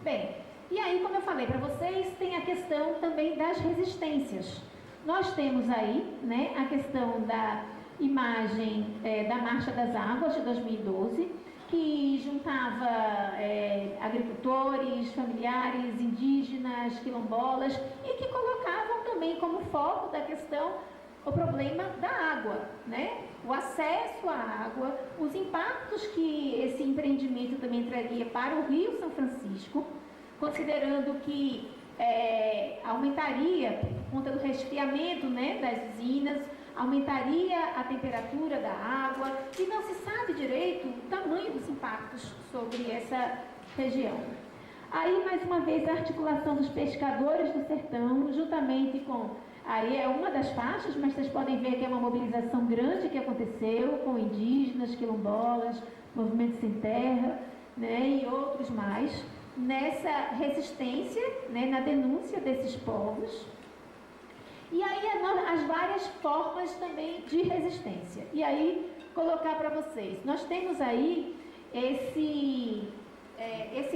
Bem, e aí, como eu falei para vocês, tem a questão também das resistências. Nós temos aí, né, a questão da imagem da Marcha das Águas de 2012, que juntava agricultores, familiares, indígenas, quilombolas, e que colocavam também como foco da questão o problema da água, né? O acesso à água, os impactos que esse empreendimento também traria para o Rio São Francisco, considerando que aumentaria, por conta do resfriamento, né, das usinas, aumentaria a temperatura da água, e não se sabe direito o tamanho dos impactos sobre essa região. Aí, mais uma vez, a articulação dos pescadores do sertão, juntamente com... Aí é uma das faixas, mas vocês podem ver que é uma mobilização grande que aconteceu com indígenas, quilombolas, Movimento Sem Terra, né, e outros mais, nessa resistência, né, na denúncia desses povos. E aí as várias formas também de resistência. E aí, colocar para vocês, nós temos aí esse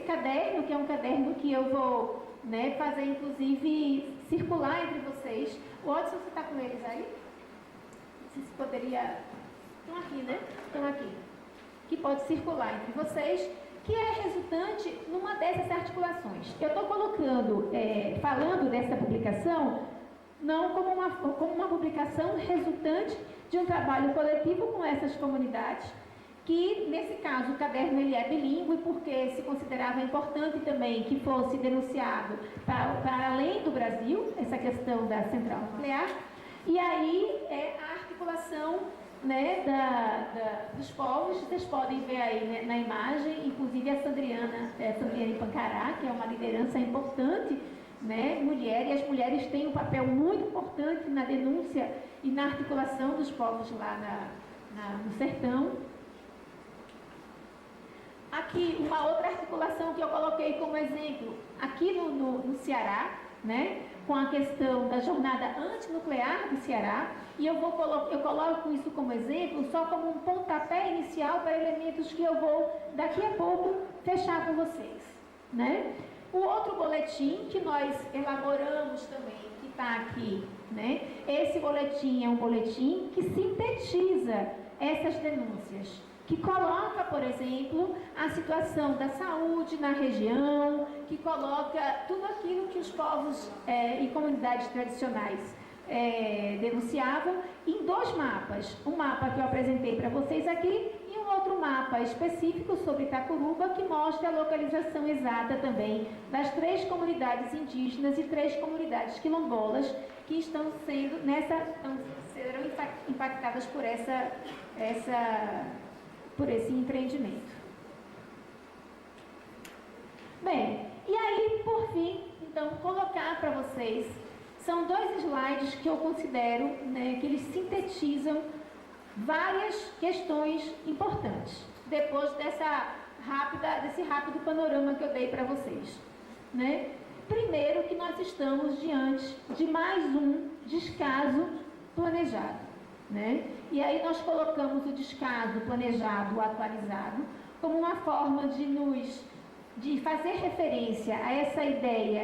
caderno, que é um caderno que eu vou, né, fazer, inclusive, circular entre vocês. O Odson, você está com eles aí? Não sei se poderia... Estão aqui, né? Estão aqui. Que pode circular entre vocês, que é resultante numa dessas articulações. Eu estou colocando, falando dessa publicação, não como uma publicação resultante de um trabalho coletivo com essas comunidades, que, nesse caso, o caderno ele é bilíngue, porque se considerava importante também que fosse denunciado para além do Brasil, essa questão da central nuclear, e aí a articulação, né, dos povos. Vocês podem ver aí, né, na imagem, inclusive a Sandriana Pancará, que é uma liderança importante, né, mulher, e as mulheres têm um papel muito importante na denúncia e na articulação dos povos lá no sertão. Aqui, uma outra articulação que eu coloquei como exemplo, aqui no Ceará, né, com a questão da jornada antinuclear do Ceará, e eu coloco isso como exemplo, só como um pontapé inicial para elementos que eu vou, daqui a pouco, fechar com vocês, né? O outro boletim que nós elaboramos também, que está aqui, né? Esse boletim é um boletim que sintetiza essas denúncias, que coloca, por exemplo, a situação da saúde na região, que coloca tudo aquilo que os povos e comunidades tradicionais denunciavam em 2 mapas. Um mapa que eu apresentei para vocês aqui e um outro mapa específico sobre Itacuruba, que mostra a localização exata também das 3 comunidades indígenas e 3 comunidades quilombolas que serão impactadas por esse empreendimento. Bem, e aí, por fim, então, colocar para vocês, são 2 slides que eu considero, né, que eles sintetizam várias questões importantes, depois desse rápido panorama que eu dei para vocês, né? Primeiro, que nós estamos diante de mais um descaso planejado, né? E aí nós colocamos o descaso planejado atualizado como uma forma de fazer referência a essa ideia,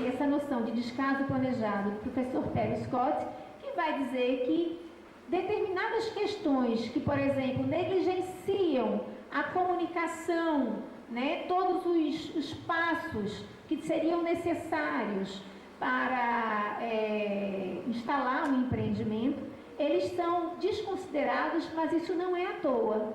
essa noção de descaso planejado do professor Perry Scott, que vai dizer que determinadas questões que, por exemplo, negligenciam a comunicação, né, todos os passos que seriam necessários para instalar um empreendimento, eles são desconsiderados, mas isso não é à toa.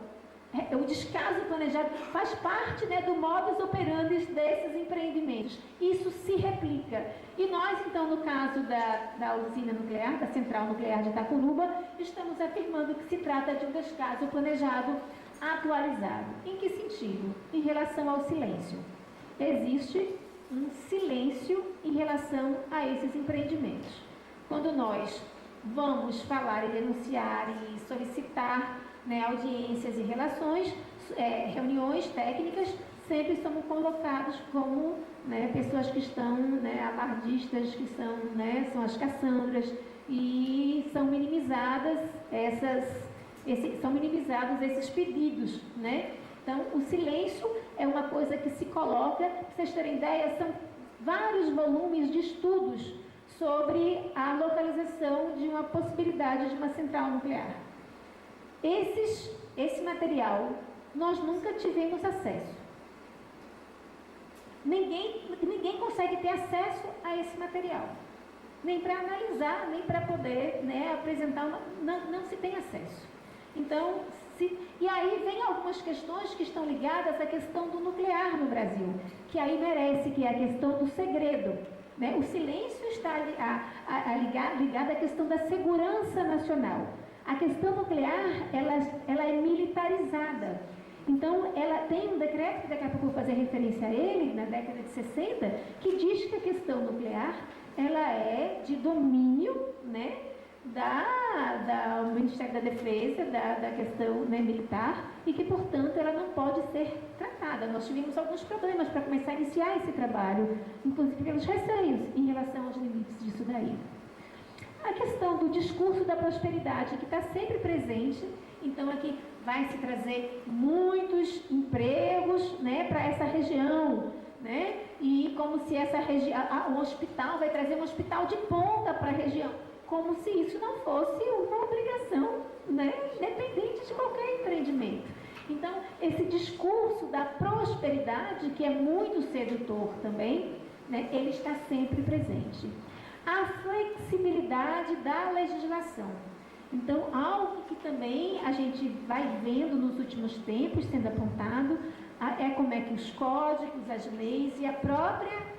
O descaso planejado faz parte, né, do modus operandi desses empreendimentos. Isso se replica. E nós, então, no caso da usina nuclear, da central nuclear de Itacuruba, estamos afirmando que se trata de um descaso planejado atualizado. Em que sentido? Em relação ao silêncio. Existe um silêncio em relação a esses empreendimentos. Quando nós vamos falar e denunciar e solicitar, né, audiências e reuniões técnicas, sempre somos convocados como, né, pessoas que estão, né, alardistas, que são, né, são as Cassandras, e são minimizados esses pedidos, né? Então, o silêncio é uma coisa que se coloca, para vocês terem ideia, são vários volumes de estudos sobre a localização de uma possibilidade de uma central nuclear. Esse material, nós nunca tivemos acesso. Ninguém consegue ter acesso a esse material. Nem para analisar, nem para poder, né, apresentar, não se tem acesso. Então, e aí vem algumas questões que estão ligadas à questão do nuclear no Brasil, que aí merece, que é a questão do segredo, né? O silêncio está ligado à questão da segurança nacional. A questão nuclear, ela é militarizada. Então, ela tem um decreto, que daqui a pouco eu vou fazer referência a ele, na década de 60, que diz que a questão nuclear, ela é de domínio, né, do Ministério da Defesa, da questão, né, militar, e que, portanto, ela não pode ser tratada. Nós tivemos alguns problemas para começar a iniciar esse trabalho, inclusive pelos receios em relação aos limites disso daí. A questão do discurso da prosperidade, que está sempre presente, então aqui vai se trazer muitos empregos, né, para essa região, né, e como se essa região, um hospital, vai trazer um hospital de ponta para a região, como se isso não fosse uma obrigação, né, independente de qualquer empreendimento. Então, esse discurso da prosperidade, que é muito sedutor também, né, ele está sempre presente. A flexibilidade da legislação. Então, algo que também a gente vai vendo nos últimos tempos sendo apontado, é como é que os códigos, as leis e a própria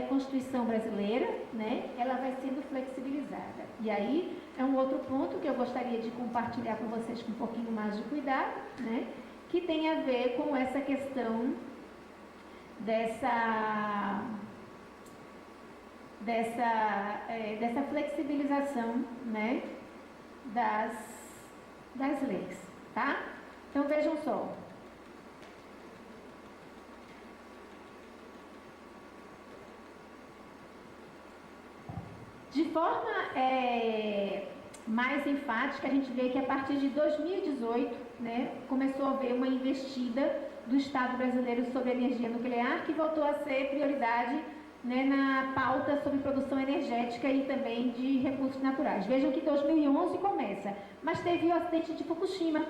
Constituição brasileira, né, ela vai sendo flexibilizada. E aí é um outro ponto que eu gostaria de compartilhar com vocês com um pouquinho mais de cuidado, né, que tem a ver com essa questão dessa flexibilização, né, das leis, tá? Então vejam só. De forma mais enfática, a gente vê que a partir de 2018, né, começou a haver uma investida do Estado brasileiro sobre a energia nuclear, que voltou a ser prioridade, né, na pauta sobre produção energética e também de recursos naturais. Vejam que 2011 começa, mas teve o acidente de Fukushima.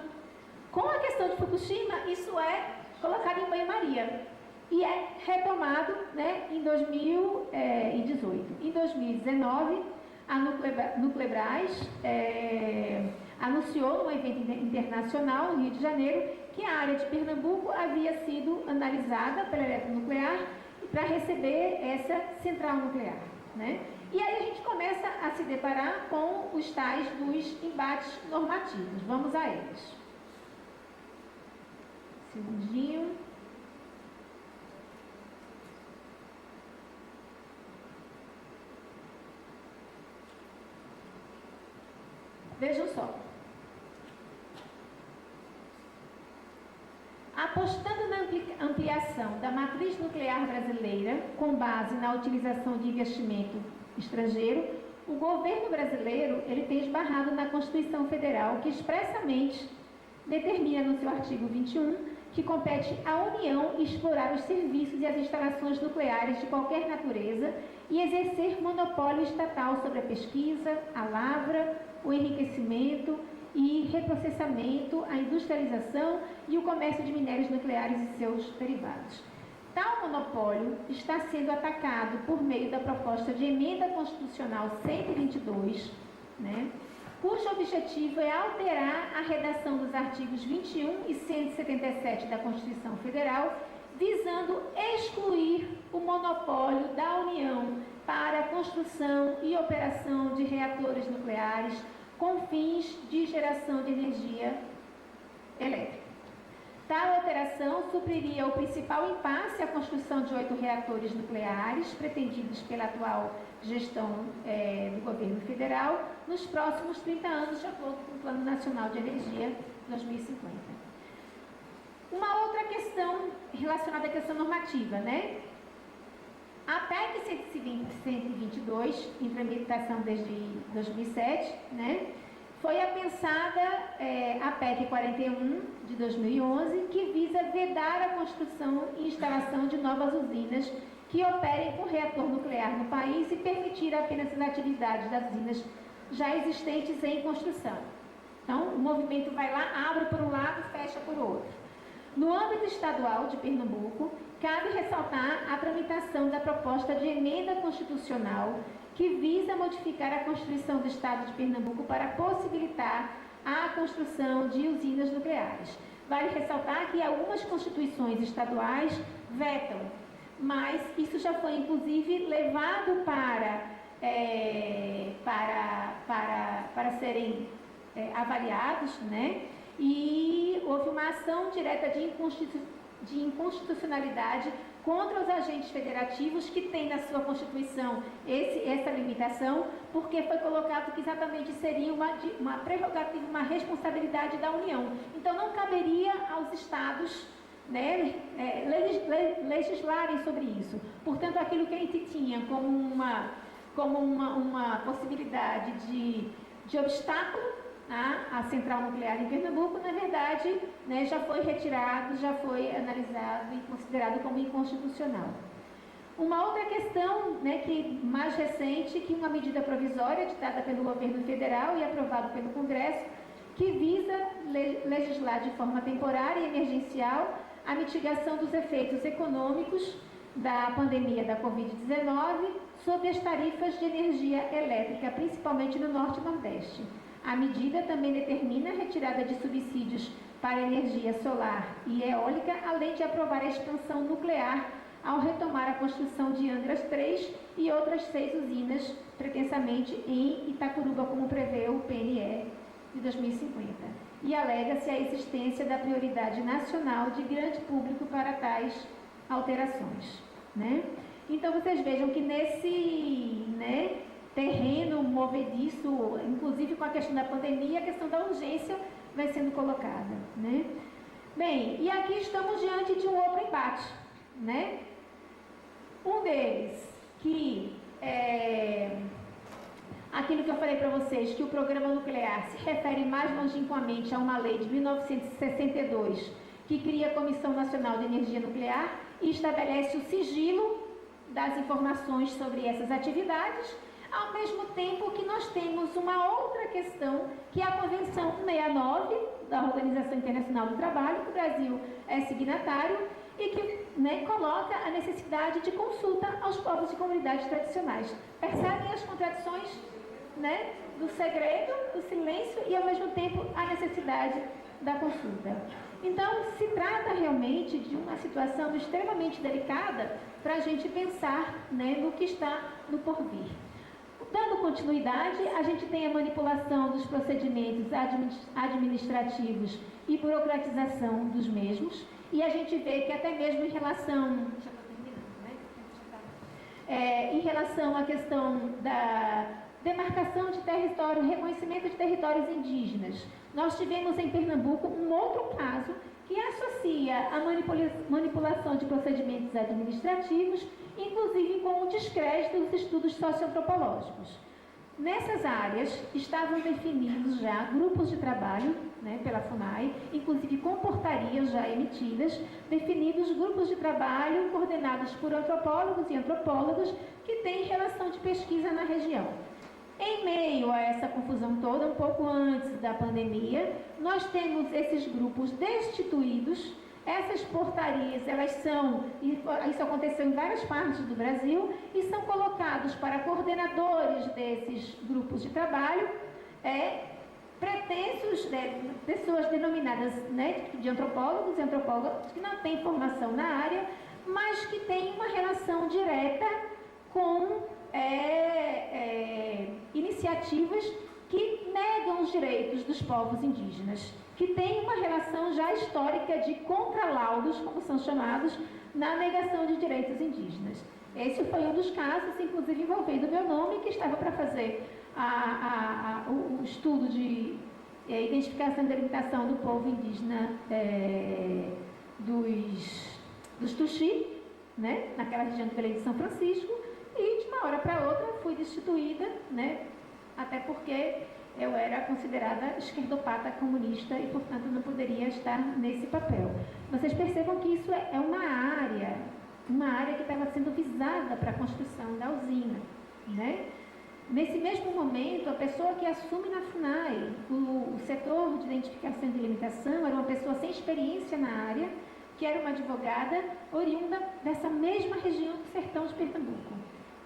Com a questão de Fukushima, isso é colocado em banho-maria e é retomado, né, em 2018. Em 2019, a Nuclebras anunciou num evento internacional no Rio de Janeiro que a área de Pernambuco havia sido analisada pela Eletronuclear para receber essa central nuclear, né? E aí a gente começa a se deparar com os tais dos embates normativos. Vamos a eles. Segundinho. Vejam só. Apostando na ampliação da matriz nuclear brasileira, com base na utilização de investimento estrangeiro, o governo brasileiro ele tem esbarrado na Constituição Federal, que expressamente determina no seu artigo 21 que compete à União explorar os serviços e as instalações nucleares de qualquer natureza e exercer monopólio estatal sobre a pesquisa, a lavra, o enriquecimento e reprocessamento, a industrialização e o comércio de minérios nucleares e seus derivados. Tal monopólio está sendo atacado por meio da proposta de emenda constitucional 122, né, cujo objetivo é alterar a redação dos artigos 21 e 177 da Constituição Federal, visando excluir o monopólio da União para a construção e operação de reatores nucleares com fins de geração de energia elétrica. Tal alteração supriria o principal impasse à construção de 8 reatores nucleares pretendidos pela atual gestão do governo federal nos próximos 30 anos, de acordo com o Plano Nacional de Energia 2050. Uma outra questão relacionada à questão normativa, né? A PEC 122, em tramitação desde 2007, né? Foi apensada a PEC 41 de 2011, que visa vedar a construção e instalação de novas usinas que operem com reator nuclear no país e permitir apenas as atividades das usinas já existentes em construção. Então, o movimento vai lá, abre por um lado, fecha por outro. No âmbito estadual de Pernambuco, cabe ressaltar a tramitação da proposta de emenda constitucional que visa modificar a Constituição do Estado de Pernambuco para possibilitar a construção de usinas nucleares. Vale ressaltar que algumas constituições estaduais vetam, mas isso já foi, inclusive, levado para serem avaliados, né? E houve uma ação direta de inconstitucionalidade contra os agentes federativos que têm na sua Constituição essa limitação, porque foi colocado que exatamente seria uma prerrogativa, uma responsabilidade da União. Então, não caberia aos estados, né, legislarem sobre isso. Portanto, aquilo que a gente tinha como uma possibilidade de obstáculo a central nuclear em Pernambuco, na verdade, né, já foi retirado, já foi analisado e considerado como inconstitucional. Uma outra questão, né, que mais recente, que uma medida provisória ditada pelo governo federal e aprovada pelo Congresso, que visa legislar de forma temporária e emergencial a mitigação dos efeitos econômicos da pandemia da Covid-19 sobre as tarifas de energia elétrica, principalmente no Norte e Nordeste. A medida também determina a retirada de subsídios para energia solar e eólica, além de aprovar a expansão nuclear ao retomar a construção de Angras 3 e outras 6 usinas, pretensamente em Itacuruba, como prevê o PNE de 2050. E alega-se a existência da prioridade nacional de grande público para tais alterações, né? Então, vocês vejam que nesse, né, terreno movediço, inclusive com a questão da pandemia, a questão da urgência vai sendo colocada, né? Bem, e aqui estamos diante de um outro embate, né? Um deles, que é aquilo que eu falei para vocês, que o programa nuclear se refere mais longínquamente a uma lei de 1962, que cria a Comissão Nacional de Energia Nuclear e estabelece o sigilo das informações sobre essas atividades, ao mesmo tempo que nós temos uma outra questão, que é a Convenção 69 da Organização Internacional do Trabalho, que o Brasil é signatário, e que, né, coloca a necessidade de consulta aos povos e comunidades tradicionais. Percebem as contradições, né, do segredo, do silêncio e, ao mesmo tempo, a necessidade da consulta. Então, se trata realmente de uma situação extremamente delicada para a gente pensar, né, no que está no porvir. Dando continuidade, a gente tem a manipulação dos procedimentos administrativos e burocratização dos mesmos, e a gente vê que até mesmo em relação... Já estou terminando, né? Em relação à questão da demarcação de território, reconhecimento de territórios indígenas, nós tivemos em Pernambuco um outro caso que associa a manipulação de procedimentos administrativos, inclusive com o descrédito dos estudos socioantropológicos. Nessas áreas estavam definidos já grupos de trabalho, né, pela FUNAI, inclusive com portarias já emitidas, definidos grupos de trabalho coordenados por antropólogos e antropólogas que têm relação de pesquisa na região. Em meio a essa confusão toda, um pouco antes da pandemia, nós temos esses grupos destituídos. Essas portarias, elas são, isso aconteceu em várias partes do Brasil, e são colocados para coordenadores desses grupos de trabalho, pretensos, pessoas denominadas, né, de antropólogos e antropólogas que não têm formação na área, mas que têm uma relação direta com iniciativas que negam os direitos dos povos indígenas, que têm uma relação já histórica de contralaudos, como são chamados, na negação de direitos indígenas. Esse foi um dos casos, inclusive envolvendo o meu nome, que estava para fazer o estudo de identificação e delimitação do povo indígena dos Tuxi, né, naquela região do Belém de São Francisco, e de uma hora para outra fui destituída, né, até porque eu era considerada esquerdopata comunista e, portanto, não poderia estar nesse papel. Vocês percebam que isso é uma área que estava sendo visada para a construção da usina, né? Nesse mesmo momento, a pessoa que assume na FUNAI o setor de identificação e delimitação era uma pessoa sem experiência na área, que era uma advogada oriunda dessa mesma região do sertão de Pernambuco.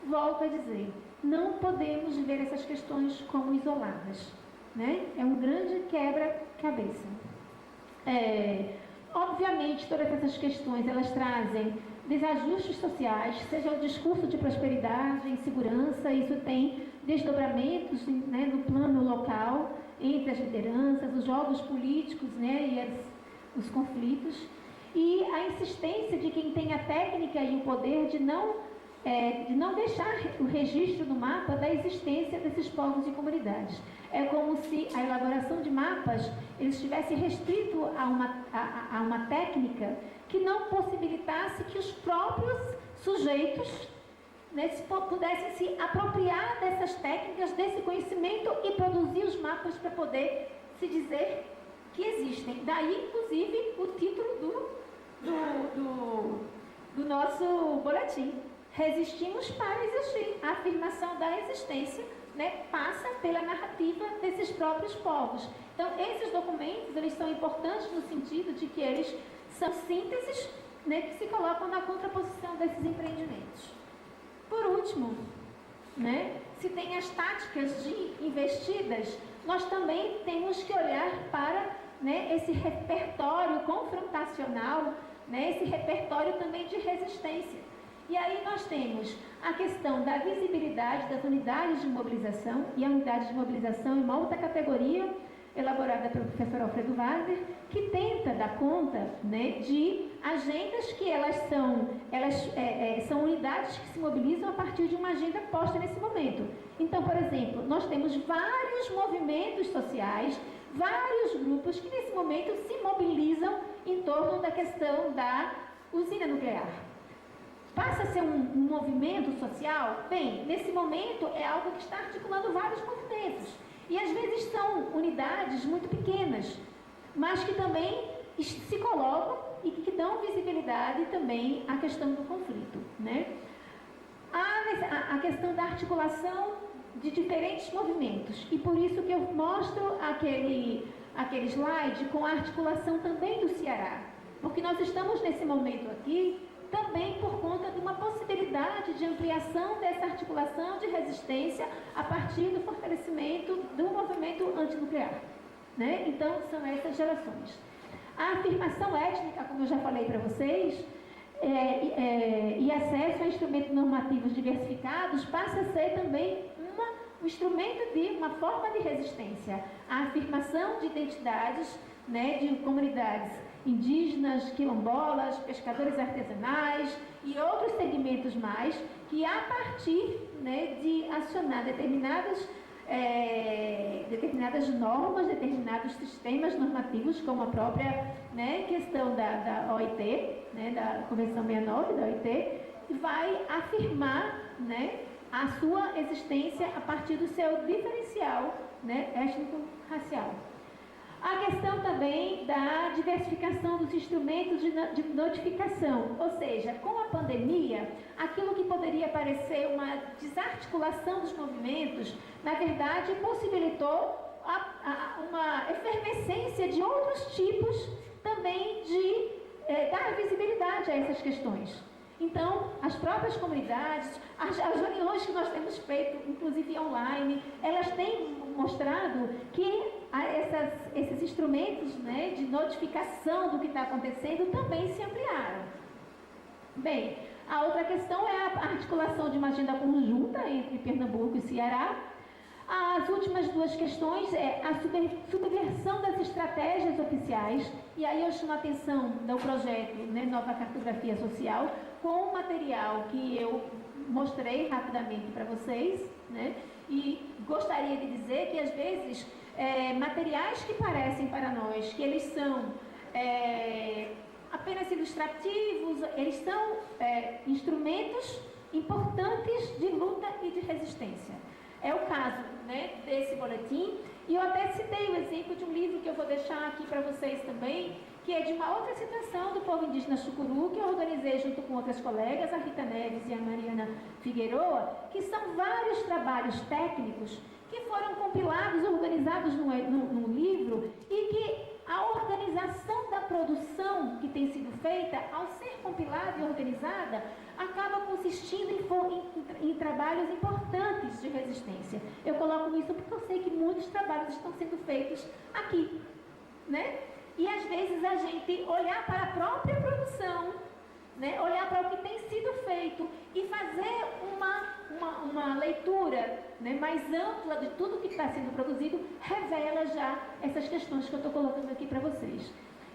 Volto a dizer, não podemos ver essas questões como isoladas, né? É um grande quebra-cabeça. Obviamente, todas essas questões, elas trazem desajustes sociais, seja o discurso de prosperidade, insegurança, isso tem desdobramentos, né, no plano local, entre as lideranças, os jogos políticos, né, e os conflitos, e a insistência de quem tem a técnica e o poder de não deixar o registro no mapa da existência desses povos e comunidades. É como se a elaboração de mapas ele estivesse restrito a uma técnica que não possibilitasse que os próprios sujeitos, né, pudessem se apropriar dessas técnicas, desse conhecimento e produzir os mapas para poder se dizer que existem. Daí, inclusive, o título do nosso boletim. Resistimos para existir. A afirmação da existência, né, passa pela narrativa desses próprios povos. Então, esses documentos, eles são importantes no sentido de que eles são sínteses, né, que se colocam na contraposição desses empreendimentos. Por último, né, se tem as táticas de investidas, nós também temos que olhar para, né, esse repertório confrontacional, né, esse repertório também de resistência. E aí nós temos a questão da visibilidade das unidades de mobilização, e a unidade de mobilização é uma outra categoria elaborada pelo professor Alfredo Wagner, que tenta dar conta, né, de agendas que elas são unidades que se mobilizam a partir de uma agenda posta nesse momento. Então, por exemplo, nós temos vários movimentos sociais, vários grupos que nesse momento se mobilizam em torno da questão da usina nuclear. Passa a ser um movimento social? Bem, nesse momento é algo que está articulando vários movimentos. E às vezes são unidades muito pequenas, mas que também se colocam e que dão visibilidade também à questão do conflito, né? A questão da articulação de diferentes movimentos. E por isso que eu mostro aquele slide com a articulação também do Ceará. Porque nós estamos nesse momento aqui também por conta de uma possibilidade de ampliação dessa articulação de resistência a partir do fortalecimento do movimento antinuclear, né? Então, são essas gerações. A afirmação étnica, como eu já falei para vocês, e acesso a instrumentos normativos diversificados passa a ser também um instrumento de uma forma de resistência. A afirmação de identidades, né, de comunidades indígenas, quilombolas, pescadores artesanais e outros segmentos mais, que a partir, né, de acionar determinadas normas, determinados sistemas normativos, como a própria, né, questão da OIT, né, da Convenção 69 da OIT, vai afirmar, né, a sua existência a partir do seu diferencial, né, étnico-racial. A questão também da diversificação dos instrumentos de notificação, ou seja, com a pandemia, aquilo que poderia parecer uma desarticulação dos movimentos, na verdade, possibilitou uma efervescência de outros tipos também de dar visibilidade a essas questões. Então, as próprias comunidades, as reuniões que nós temos feito, inclusive online, elas têm mostrado que esses instrumentos, né, de notificação do que está acontecendo também se ampliaram. Bem, a outra questão é a articulação de uma agenda conjunta entre Pernambuco e Ceará. As últimas duas questões é a subversão das estratégias oficiais, e aí eu chamo a atenção do projeto, né, Nova Cartografia Social, com o material que eu mostrei rapidamente para vocês, né, e gostaria de dizer que às vezes materiais que parecem para nós que eles são apenas ilustrativos, eles são instrumentos importantes de luta e de resistência. É o caso, né, desse boletim, e eu até citei o exemplo de um livro que eu vou deixar aqui para vocês também, que é de uma outra situação do povo indígena Chucuru, que eu organizei junto com outras colegas, a Rita Neves e a Mariana Figueroa, que são vários trabalhos técnicos que foram compilados, organizados num livro, e que a organização da produção que tem sido feita, ao ser compilada e organizada, acaba consistindo em trabalhos importantes de resistência. Eu coloco isso porque eu sei que muitos trabalhos estão sendo feitos aqui, né? E às vezes a gente olhar para a própria produção, né, olhar para o que tem sido feito e fazer uma leitura, né, mais ampla de tudo que está sendo produzido, revela já essas questões que eu estou colocando aqui para vocês.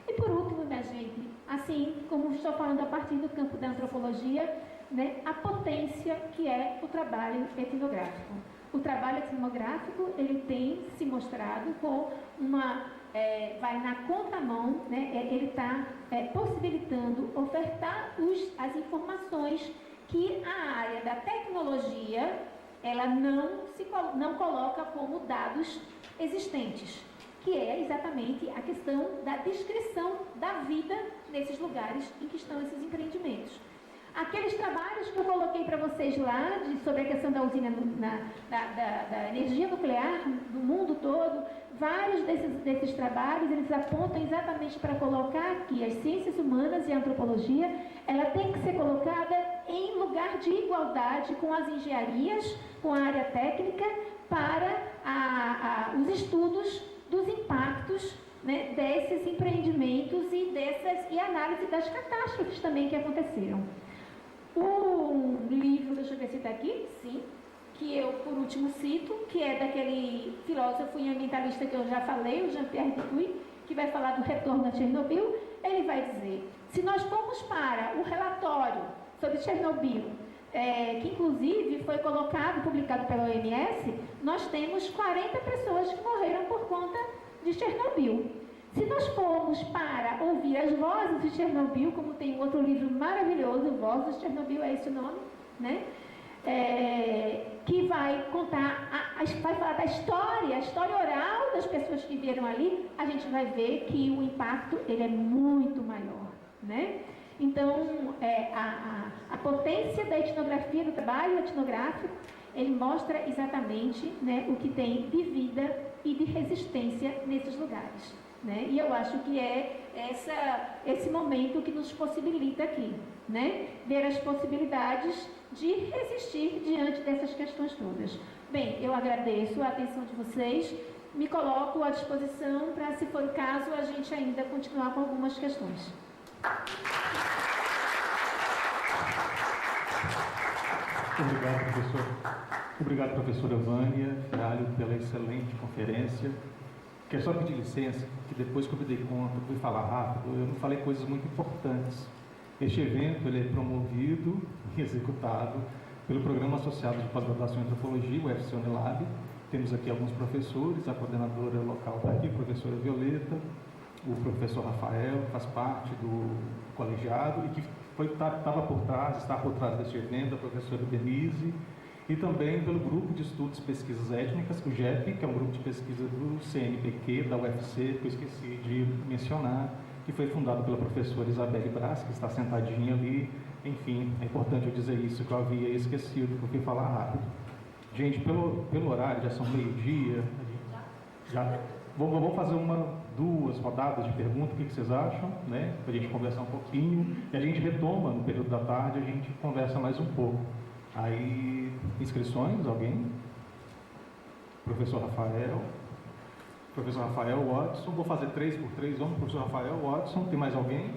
E por último, minha gente, assim como estou falando a partir do campo da antropologia, né, a potência que é o trabalho etnográfico. O trabalho etnográfico, ele tem se mostrado com vai na contramão, né, ele está possibilitando ofertar as informações que a área da tecnologia ela não coloca como dados existentes, que é exatamente a questão da descrição da vida nesses lugares em que estão esses empreendimentos. Aqueles trabalhos que eu coloquei para vocês lá, sobre a questão da usina da energia nuclear do mundo todo, vários desses trabalhos, eles apontam exatamente para colocar que as ciências humanas e a antropologia, ela tem que ser colocada em lugar de igualdade com as engenharias, com a área técnica, para os estudos dos impactos, né, desses empreendimentos e análise das catástrofes também que aconteceram. O livro, deixa eu ver se está aqui, sim, que eu por último cito, que é daquele filósofo e ambientalista que eu já falei, o Jean-Pierre Dupuy, que vai falar do retorno a Chernobyl. Ele vai dizer, se nós formos para o relatório sobre Chernobyl, que inclusive foi publicado pela OMS, nós temos 40 pessoas que morreram por conta de Chernobyl. Se nós formos para ouvir as vozes de Chernobyl, como tem um outro livro maravilhoso, Vozes de Chernobyl, é esse o nome, né? Que vai contar, vai falar da história, a história oral das pessoas que viveram ali, a gente vai ver que o impacto ele é muito maior, né? Então, a potência da etnografia, do trabalho etnográfico, ele mostra exatamente, né, o que tem de vida e de resistência nesses lugares, né? E eu acho que é esse momento que nos possibilita aqui, né, ver as possibilidades de resistir diante dessas questões todas. Bem, eu agradeço a atenção de vocês, me coloco à disposição para, se for o caso, a gente ainda continuar com algumas questões. Obrigado, professor. Obrigado, professora Vânia Fialho, pela excelente conferência. Quero só pedir licença, que depois que eu me dei conta, fui falar rápido, eu não falei coisas muito importantes. Este evento ele é promovido e executado pelo Programa Associado de Pós-Graduação em Antropologia, o UFC Unilab. Temos aqui alguns professores, a coordenadora local está aqui, a professora Violeta, o professor Rafael, que faz parte do colegiado e que estava por trás, está por trás deste evento, a professora Denise, e também pelo Grupo de Estudos e Pesquisas Étnicas, o GEP, que é um grupo de pesquisa do CNPq, da UFC, que eu esqueci de mencionar, que foi fundado pela professora Isabelle Brás, que está sentadinha ali. Enfim, é importante eu dizer isso, que eu havia esquecido, porque eu fui falar rápido. Gente, pelo horário, já são meio-dia, vamos fazer duas rodadas de perguntas, o que vocês acham, né? Para a gente conversar um pouquinho, e a gente retoma no período da tarde, a gente conversa mais um pouco. Aí, inscrições, alguém? Professor Rafael, Watson, vou fazer 3 por 3, vamos, professor Rafael, Watson, tem mais alguém?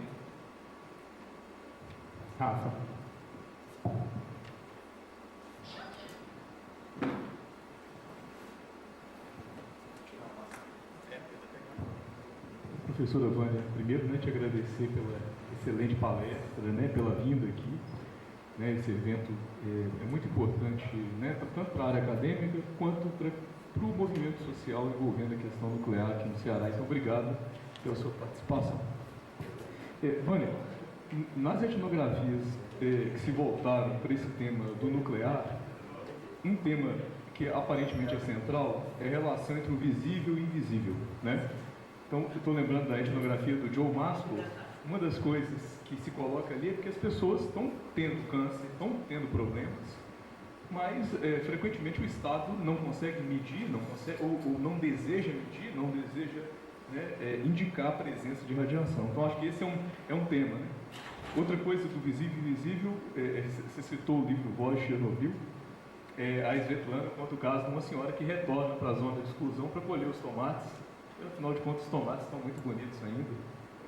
Rafa. Professora Vânia, primeiro, né, te agradecer pela excelente palestra, né, pela vinda aqui. Né, esse evento é muito importante, né, tanto para a área acadêmica quanto para o movimento social envolvendo a questão nuclear aqui no Ceará. Então, obrigado pela sua participação. Vânia, nas etnografias que se voltaram para esse tema do nuclear, um tema que aparentemente é central é a relação entre o visível e o invisível, né? Então, eu estou lembrando da etnografia do Joe Maskell. Uma das coisas que se coloca ali é que as pessoas estão tendo câncer, estão tendo problemas, mas frequentemente o Estado não consegue medir, não consegue, ou não deseja medir, não deseja, né, indicar a presença de radiação. Então, acho que esse é um tema, né? Outra coisa do visível e invisível, você citou o livro Voz de Chernobyl. A Svetlana conta o caso de uma senhora que retorna para a zona de exclusão para colher os tomates. E, afinal de contas, os tomates estão muito bonitos ainda.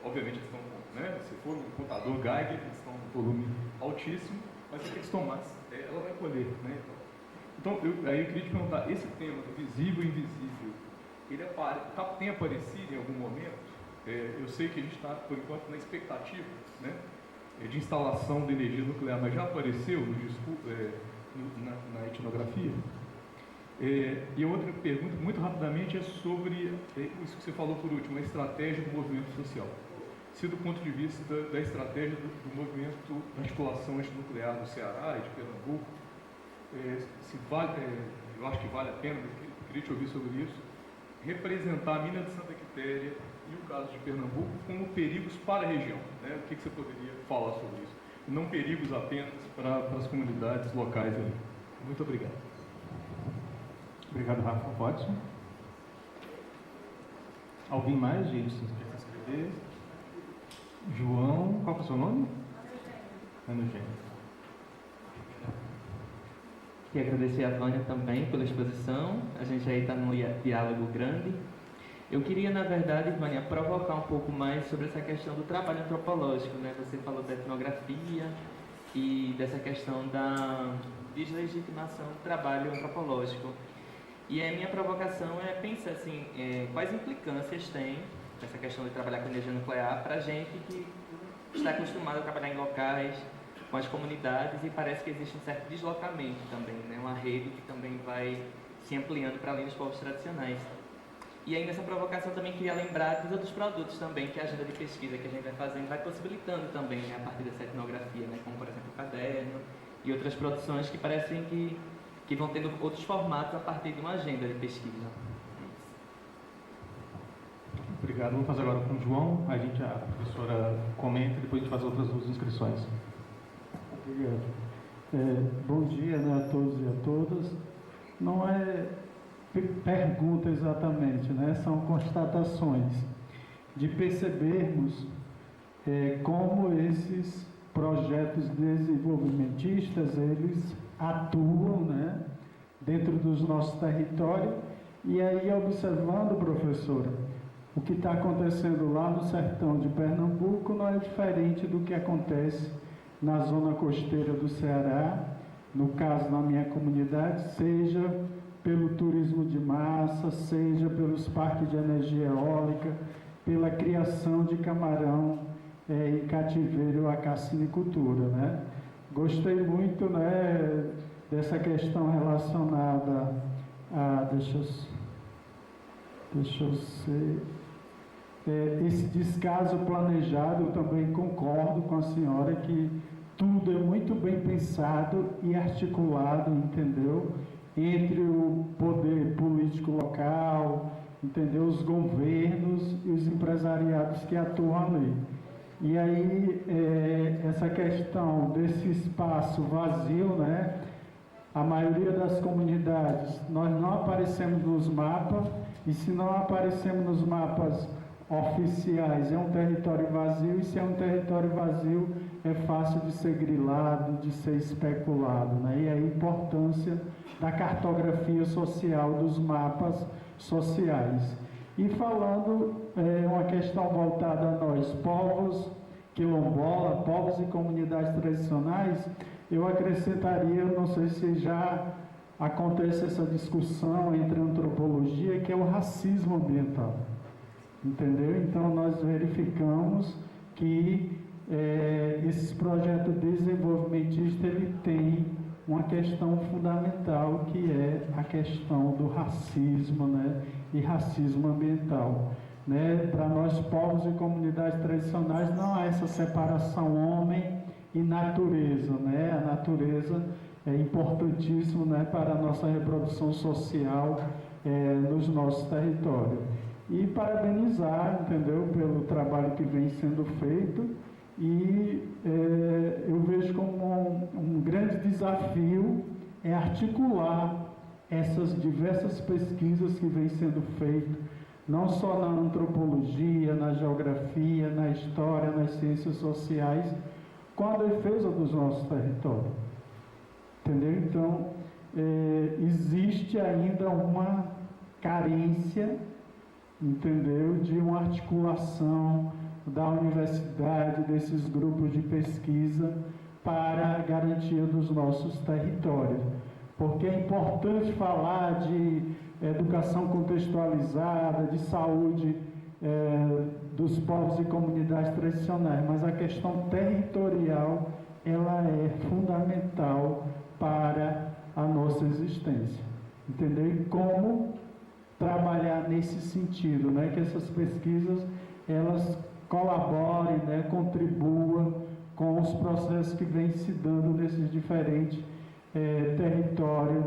Obviamente, eles estão, né, se for um contador Geiger, eles estão em volume altíssimo, mas aqueles tomates, ela vai colher, né? Então, eu queria te perguntar, esse tema do visível e invisível, ele tem aparecido em algum momento? Eu sei que a gente está, por enquanto, na expectativa, né, de instalação de energia nuclear, mas já apareceu na etnografia? E outra pergunta, muito rapidamente, é sobre isso que você falou por último, a estratégia do movimento social. Se do ponto de vista da estratégia do movimento da articulação antinuclear do Ceará e de Pernambuco, eu acho que vale a pena, eu queria te ouvir sobre isso, representar a mina de Santa Quitéria e o caso de Pernambuco como perigos para a região, né? O que você poderia falar sobre isso? E não perigos apenas para as comunidades locais ali. Muito obrigado. Obrigado, Rafa. Watson. Alguém mais, gente, que quer se inscrever? João, qual é o seu nome? Ana Eugênia. Queria agradecer a Vânia também pela exposição. A gente aí está num diálogo grande. Eu queria, na verdade, Vânia, provocar um pouco mais sobre essa questão do trabalho antropológico, né? Você falou da etnografia e dessa questão da deslegitimação do trabalho antropológico. E a minha provocação é pensar assim, quais implicâncias tem essa questão de trabalhar com energia nuclear para a gente que está acostumado a trabalhar em locais, com as comunidades, e parece que existe um certo deslocamento também, né? Uma rede que também vai se ampliando para além dos povos tradicionais. E aí nessa provocação também queria lembrar dos outros produtos também que a agenda de pesquisa que a gente vai fazendo vai possibilitando também, né, a partir dessa etnografia, né, como por exemplo o caderno e outras produções que parecem que vão tendo outros formatos a partir de uma agenda de pesquisa. Obrigado. Vamos fazer agora com o João. A professora comenta e depois a gente faz outras duas inscrições. Obrigado. Bom dia, né, a todos e a todas. Não é pergunta exatamente, né? São constatações de percebermos como esses projetos desenvolvimentistas, eles atuam, né, dentro dos nossos territórios. E aí, observando, professora, o que está acontecendo lá no sertão de Pernambuco não é diferente do que acontece na zona costeira do Ceará, no caso na minha comunidade, seja pelo turismo de massa, seja pelos parques de energia eólica, pela criação de camarão em cativeiro, a cassinicultura, né? Gostei muito, né, dessa questão relacionada a, esse descaso planejado. Eu também concordo com a senhora que tudo é muito bem pensado e articulado, entendeu? Entre o poder político local, entendeu? Os governos e os empresariados que atuam ali. E aí, essa questão desse espaço vazio, né? A maioria das comunidades, nós não aparecemos nos mapas, e se não aparecemos nos mapas oficiais, é um território vazio, e se é um território vazio, é fácil de ser grilado, de ser especulado, né? E a importância da cartografia social, dos mapas sociais. E falando uma questão voltada a nós, povos quilombola, povos e comunidades tradicionais, eu acrescentaria, não sei se já acontece essa discussão entre antropologia, que é o racismo ambiental, entendeu? Então, nós verificamos que esses projetos desenvolvimentistas, ele tem uma questão fundamental, que é a questão do racismo, né? E racismo ambiental, né? Para nós, povos e comunidades tradicionais, não há essa separação homem e natureza, né? A natureza é importantíssimo, né, para a nossa reprodução social nos nossos territórios. E parabenizar, entendeu, pelo trabalho que vem sendo feito, e eu vejo como um grande desafio articular essas diversas pesquisas que vêm sendo feitas, não só na antropologia, na geografia, na história, nas ciências sociais, com a defesa dos nossos territórios. Entendeu? Então, existe ainda uma carência, entendeu, de uma articulação da universidade, desses grupos de pesquisa, para a garantia dos nossos territórios. Porque é importante falar de educação contextualizada, de saúde dos povos e comunidades tradicionais, mas a questão territorial, ela é fundamental para a nossa existência, entendeu? E como trabalhar nesse sentido, né? Que essas pesquisas, elas colaborem, né? Contribuam com os processos que vêm se dando nesses diferentes territórios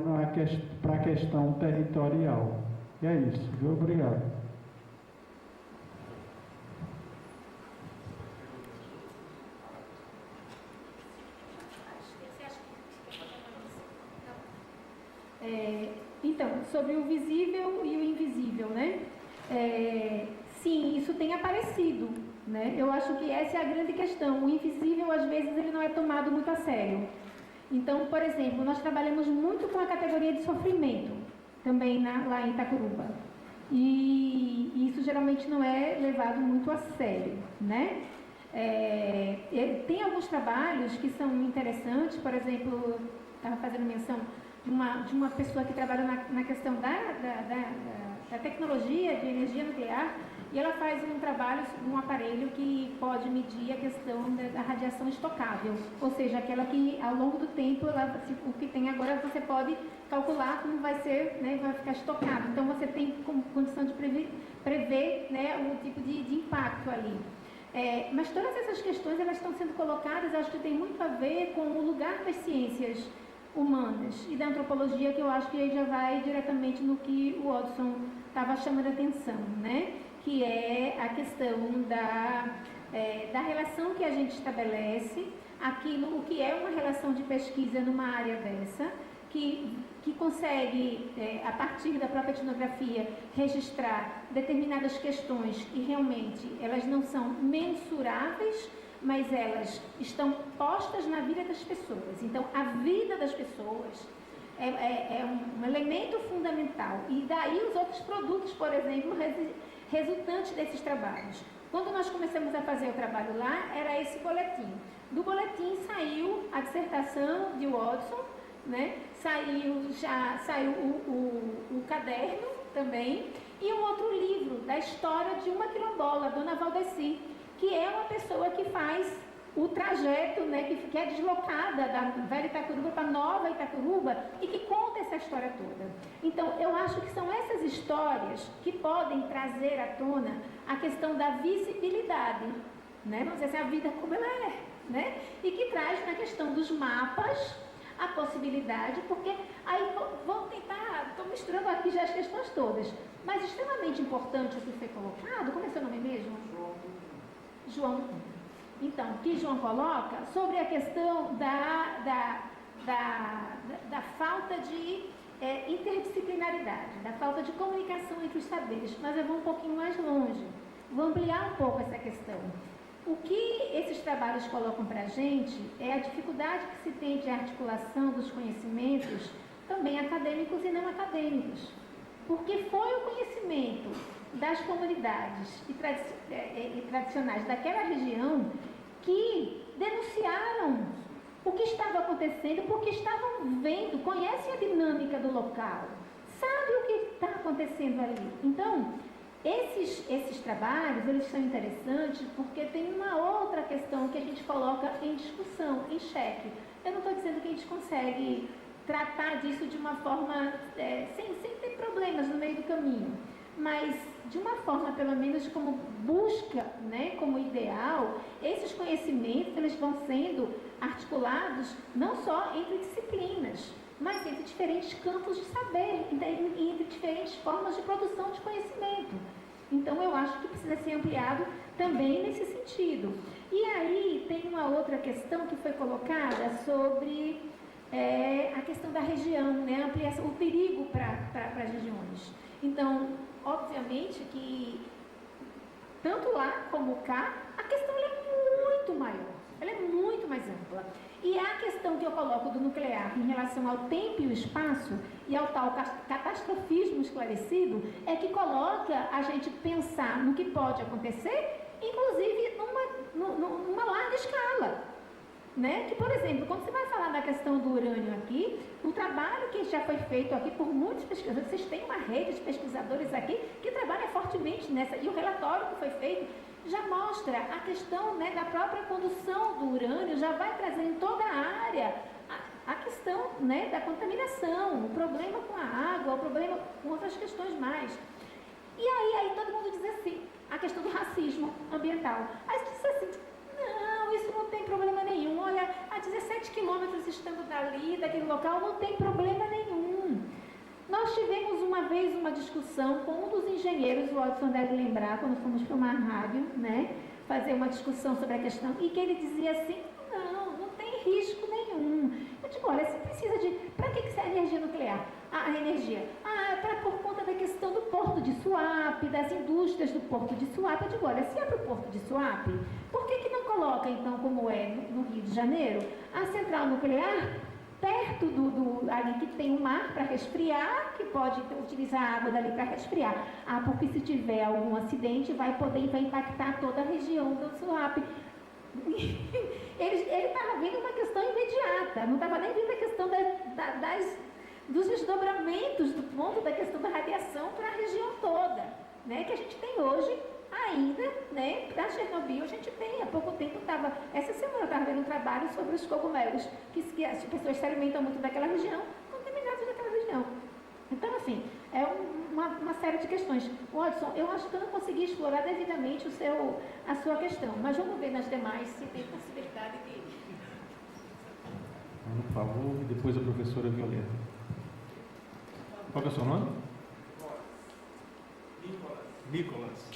para a questão territorial. E é isso, viu? Obrigado. Então, sobre o visível e o invisível, né? Sim, isso tem aparecido, né? Eu acho que essa é a grande questão. O invisível, às vezes, ele não é tomado muito a sério. Então, por exemplo, nós trabalhamos muito com a categoria de sofrimento, também lá em Itacuruba. E isso geralmente não é levado muito a sério, né? Tem alguns trabalhos que são interessantes, por exemplo, estava fazendo menção de uma pessoa que trabalha na questão da tecnologia de energia nuclear, e ela faz um trabalho num aparelho que pode medir a questão da radiação estocável, ou seja, aquela que ao longo do tempo, o que tem agora, você pode calcular como vai ser, né, vai ficar estocado. Então você tem condição de prever, né, o tipo de impacto ali. Mas todas essas questões, elas estão sendo colocadas, acho que tem muito a ver com o lugar das ciências humanas e da antropologia, que eu acho que aí já vai diretamente no que o Watson estava chamando a atenção, né? que é a questão da relação que a gente estabelece, aquilo, o que é uma relação de pesquisa numa área dessa, que consegue, a partir da própria etnografia, registrar determinadas questões e realmente elas não são mensuráveis, mas elas estão postas na vida das pessoas. Então, a vida das pessoas é um elemento fundamental. E daí os outros produtos, por exemplo, resultantes desses trabalhos. Quando nós começamos a fazer o trabalho lá, era esse boletim. Do boletim saiu a dissertação de Watson, né? Saiu o caderno também, e um outro livro da história de uma quilombola, Dona Valdeci, que é uma pessoa que faz o trajeto, né, que é deslocada da velha Itacuruba para nova Itacuruba e que conta essa história toda. Então, eu acho que são essas histórias que podem trazer à tona a questão da visibilidade, né? Vamos dizer assim, a vida como ela é, né? E que traz na questão dos mapas a possibilidade, porque aí vou tentar, estou misturando aqui já as questões todas, mas extremamente importante o que foi colocado, como é seu nome mesmo? João. Então, que João coloca sobre a questão da falta de interdisciplinaridade, da falta de comunicação entre os saberes, mas eu vou um pouquinho mais longe, vou ampliar um pouco essa questão. O que esses trabalhos colocam para a gente é a dificuldade que se tem de articulação dos conhecimentos, também acadêmicos e não acadêmicos, porque foi o conhecimento das comunidades e tradicionais daquela região que denunciaram o que estava acontecendo, porque estavam vendo, conhecem a dinâmica do local, sabem o que está acontecendo ali. Então, esses trabalhos, eles são interessantes porque tem uma outra questão que a gente coloca em discussão, em xeque. Eu não estou dizendo que a gente consegue tratar disso de uma forma, sem ter problemas no meio do caminho, mas de uma forma, pelo menos, como busca, né, como ideal, esses conhecimentos, eles vão sendo articulados não só entre disciplinas, mas entre diferentes campos de saber, entre diferentes formas de produção de conhecimento. Então, eu acho que precisa ser ampliado também nesse sentido. E aí, tem uma outra questão que foi colocada sobre a questão da região, né, ampliação, o perigo para as regiões. Então, obviamente que, tanto lá como cá, a questão é muito maior, ela é muito mais ampla. E a questão que eu coloco do nuclear em relação ao tempo e o espaço e ao tal catastrofismo esclarecido é que coloca a gente pensar no que pode acontecer, inclusive numa larga escala. Né? Que, por exemplo, quando você vai falar da questão do urânio aqui, o trabalho que já foi feito aqui por muitos pesquisadores, vocês têm uma rede de pesquisadores aqui que trabalha fortemente nessa, e o relatório que foi feito já mostra a questão, né, da própria condução do urânio, já vai trazer em toda a área a questão, né, da contaminação, o problema com a água, o problema com outras questões mais. E aí todo mundo diz assim, a questão do racismo ambiental. Aí você diz assim, não, isso não tem problema nenhum. Olha, a 17 quilômetros estando dali, daquele local, não tem problema nenhum. Nós tivemos uma vez uma discussão com um dos engenheiros, o Watson deve lembrar, quando fomos para uma rádio, né, fazer uma discussão sobre a questão, e que ele dizia assim, não tem risco nenhum. Eu digo, olha, você precisa de... Para que serve a energia nuclear? A energia? Por conta da questão do porto de Suape, das indústrias do porto de Suape. Eu digo, olha, se é para o porto de Suape, por que não coloca, então, como é no Rio de Janeiro, a central nuclear perto ali que tem o mar para resfriar, que pode utilizar a água dali para resfriar. Porque se tiver algum acidente, vai impactar toda a região do Suape. Ele estava vendo uma questão imediata, não estava nem vendo a questão dos desdobramentos do ponto da questão da radiação para a região toda, né, que a gente tem hoje ainda, né, para Chernobyl a gente tem, há pouco tempo essa semana eu estava vendo um trabalho sobre os cogumelos, que as pessoas se alimentam muito daquela região, contaminados daquela região. Então, assim, é uma série de questões. Watson, eu acho que eu não consegui explorar devidamente a sua questão, mas vamos ver nas demais se tem possibilidade de... Por favor, e depois a professora Violeta. Qual é o seu nome? Nicolas.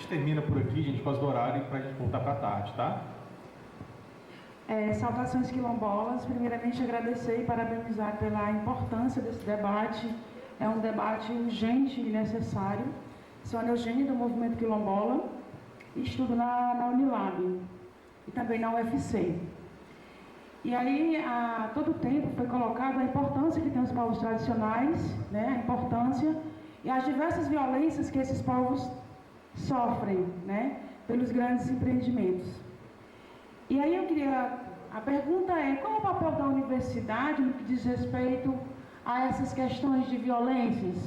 gente termina por aqui, a gente faz do horário para a gente voltar para a tarde, tá? Saudações quilombolas. Primeiramente, agradecer e parabenizar pela importância desse debate. É um debate urgente e necessário. Sou Ana Eugênia, do Movimento Quilombola, e estudo na Unilab e também na UFC. E aí, a todo tempo foi colocado a importância que tem os povos tradicionais, né, a importância e as diversas violências que esses povos sofrem, né, pelos grandes empreendimentos. E aí a pergunta é, qual é o papel da universidade no que diz respeito a essas questões de violências,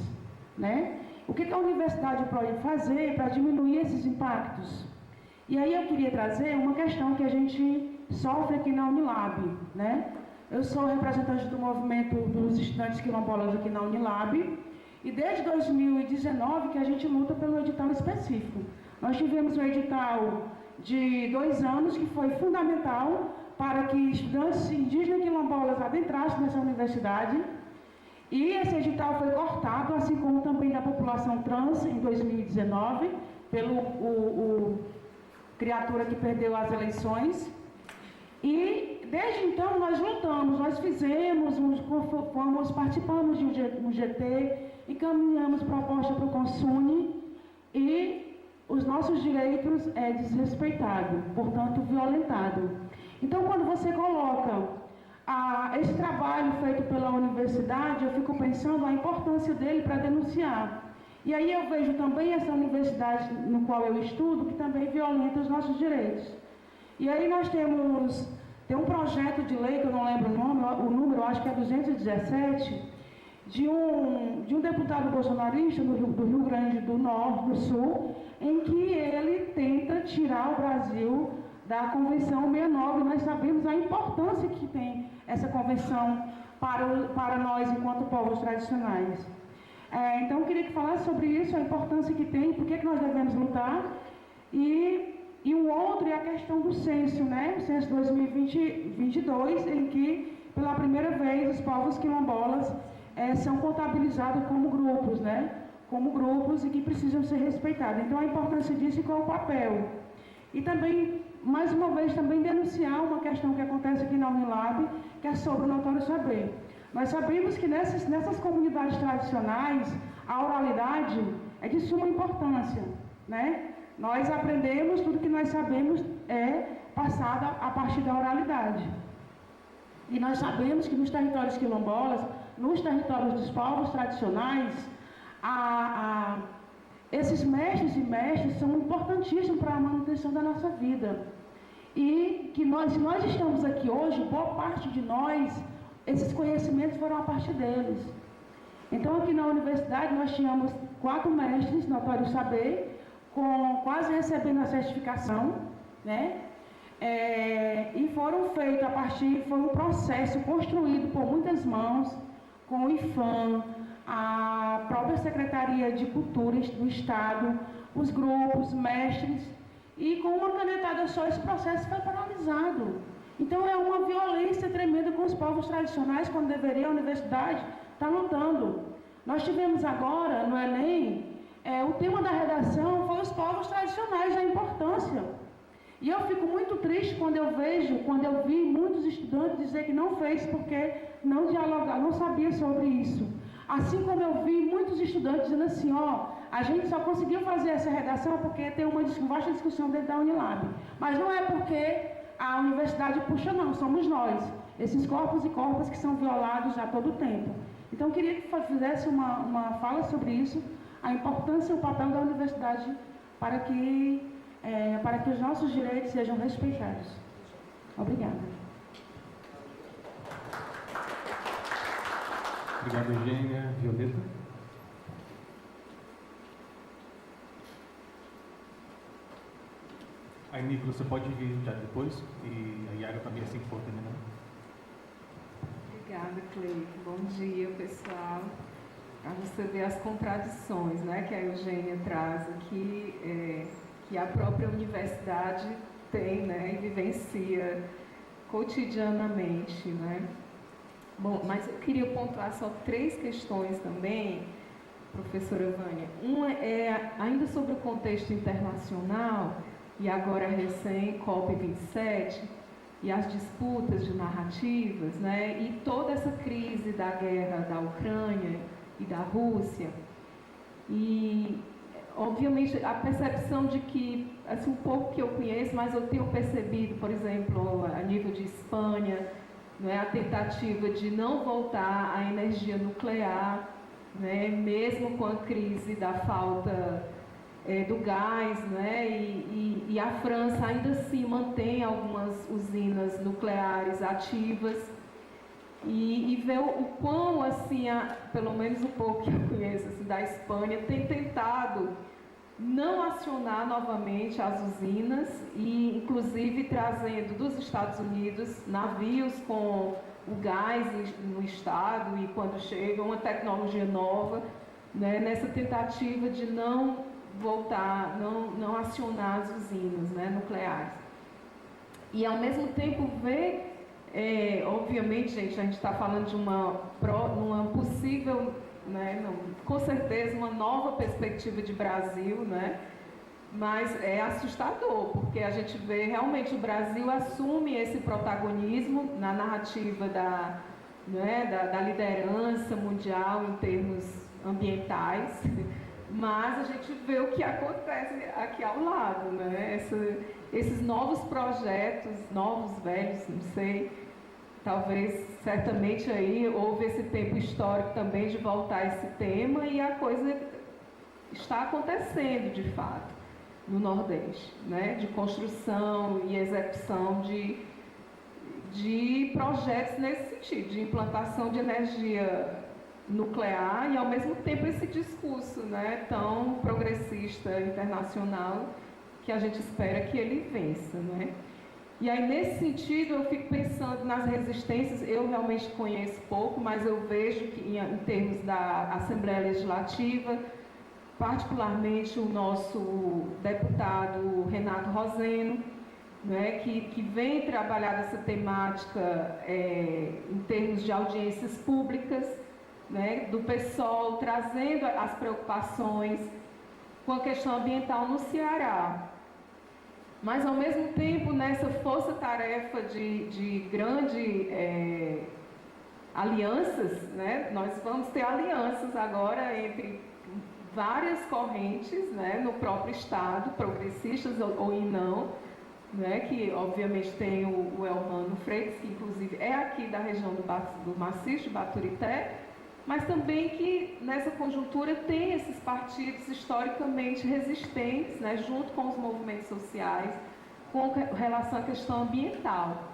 né? O que a universidade pode fazer para diminuir esses impactos? E aí eu queria trazer uma questão que a gente sofre aqui na Unilab, né? Eu sou representante do movimento dos estudantes quilombolas aqui na Unilab e desde 2019 que a gente luta pelo edital específico. Nós tivemos um edital de 2 anos que foi fundamental para que estudantes indígenas quilombolas adentrassem nessa universidade. E esse edital foi cortado, assim como também da população trans, em 2019, pelo criatura que perdeu as eleições. E desde então nós lutamos, nós fizemos, participamos de um GT, encaminhamos proposta para o Consune e os nossos direitos é desrespeitado, portanto violentado. Então quando você coloca esse trabalho feito pela universidade, eu fico pensando a importância dele para denunciar. E aí eu vejo também essa universidade no qual eu estudo, que também violenta os nossos direitos. E aí nós tem um projeto de lei, que eu não lembro o número, acho que é 217, de um deputado bolsonarista do Rio Grande do Sul, em que ele tenta tirar o Brasil da Convenção 69. Nós sabemos a importância que tem essa convenção para nós enquanto povos tradicionais. Então eu queria que falasse sobre isso, a importância que tem, por que nós devemos lutar. E o outro é a questão do censo, né? O censo 2022, em que pela primeira vez os povos quilombolas são contabilizados como grupos, né? Como grupos e que precisam ser respeitados. Então a importância disso e qual é o papel. E também, mais uma vez, também denunciar uma questão que acontece aqui na Unilab, que é sobre o notório saber. Nós sabemos que nessas comunidades tradicionais, a oralidade é de suma importância, né? Nós aprendemos, tudo que nós sabemos é passado a partir da oralidade. E nós sabemos que nos territórios quilombolas, nos territórios dos povos tradicionais, esses mestres e mestres são importantíssimos para a manutenção da nossa vida. E que se nós estamos aqui hoje, boa parte de nós, esses conhecimentos foram a partir deles. Então, aqui na universidade, nós tínhamos 4 mestres, notório saber, quase recebendo a certificação, né? E foram feitos foi um processo construído por muitas mãos, com o IFAM, a própria Secretaria de Cultura do Estado, os grupos, mestres, e com uma canetada só esse processo foi paralisado. Então é uma violência tremenda com os povos tradicionais, quando deveria a universidade estar lutando. Nós tivemos agora, no Enem, o tema da redação foi os povos tradicionais, a importância. E eu fico muito triste quando eu vi muitos estudantes dizer que não fez porque não dialogar, não sabia sobre isso. Assim como eu vi muitos estudantes dizendo assim, a gente só conseguiu fazer essa redação porque tem uma vasta discussão dentro da Unilab. Mas não é porque a universidade puxa, não, somos nós, esses corpos e corpas que são violados a todo tempo. Então eu queria que fizesse uma fala sobre isso, a importância e o papel da universidade para que os nossos direitos sejam respeitados. Obrigada. Obrigado, Eugênia. Violeta? Aí, Nicolas, você pode vir já depois, e a Yara também, assim que for terminando. Obrigada, Cleide. Bom dia, pessoal. Para você ver as contradições, né, que a Eugênia traz aqui, que a própria universidade tem, né, e vivencia cotidianamente, né. Bom, mas eu queria pontuar só 3 questões também, professora Vânia. Uma é ainda sobre o contexto internacional, e agora recém COP27, e as disputas de narrativas, né, e toda essa crise da guerra da Ucrânia e da Rússia. E, obviamente, a percepção de que, assim, um pouco que eu conheço, mas eu tenho percebido, por exemplo, a nível de Espanha, né, a tentativa de não voltar à energia nuclear, né, mesmo com a crise da falta do gás, né, e a França ainda assim mantém algumas usinas nucleares ativas, e ver o quão, assim, pelo menos um pouco que eu conheço assim, da Espanha, tem tentado não acionar novamente as usinas, e inclusive trazendo dos Estados Unidos navios com o gás no estado, e quando chega uma tecnologia nova, né, nessa tentativa de não voltar, não acionar as usinas, né, nucleares. E ao mesmo tempo ver, obviamente, gente, a gente está falando de uma possível, né, com certeza, uma nova perspectiva de Brasil, né, mas é assustador, porque a gente vê realmente o Brasil assume esse protagonismo na narrativa da liderança mundial em termos ambientais, mas a gente vê o que acontece aqui ao lado, né? Esses novos projetos, novos, velhos, não sei, talvez, certamente aí houve esse tempo histórico também de voltar a esse tema, e a coisa está acontecendo de fato no Nordeste, né? De construção e execução de projetos nesse sentido, de implantação de energia nuclear, e ao mesmo tempo esse discurso, né, tão progressista internacional, que a gente espera que ele vença, né? E aí, nesse sentido, eu fico pensando nas resistências. Eu realmente conheço pouco, mas eu vejo que em termos da Assembleia Legislativa, particularmente o nosso deputado Renato Roseno, né, que vem trabalhar essa temática em termos de audiências públicas, né, do PSOL, trazendo as preocupações com a questão ambiental no Ceará. Mas, ao mesmo tempo, nessa força-tarefa de grandes alianças, né, nós vamos ter alianças agora entre várias correntes, né, no próprio Estado, progressistas ou não, né, que obviamente tem o Elmano Freitas, que inclusive é aqui da região do Maciço de Baturité, mas também que nessa conjuntura tem esses partidos historicamente resistentes, né, junto com os movimentos sociais, com relação à questão ambiental.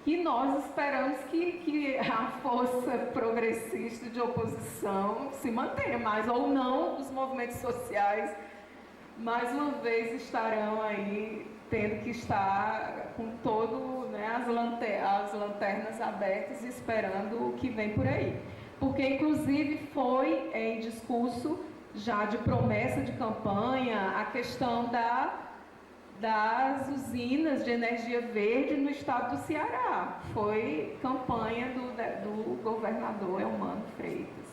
Que nós esperamos que a força progressista de oposição se mantenha, mas ou não, os movimentos sociais, mais uma vez, estarão aí tendo que estar com todo, né, as lanternas abertas, esperando o que vem por aí. Porque, inclusive, foi em discurso já de promessa de campanha a questão das usinas de energia verde no estado do Ceará. Foi campanha do governador Elmano Freitas,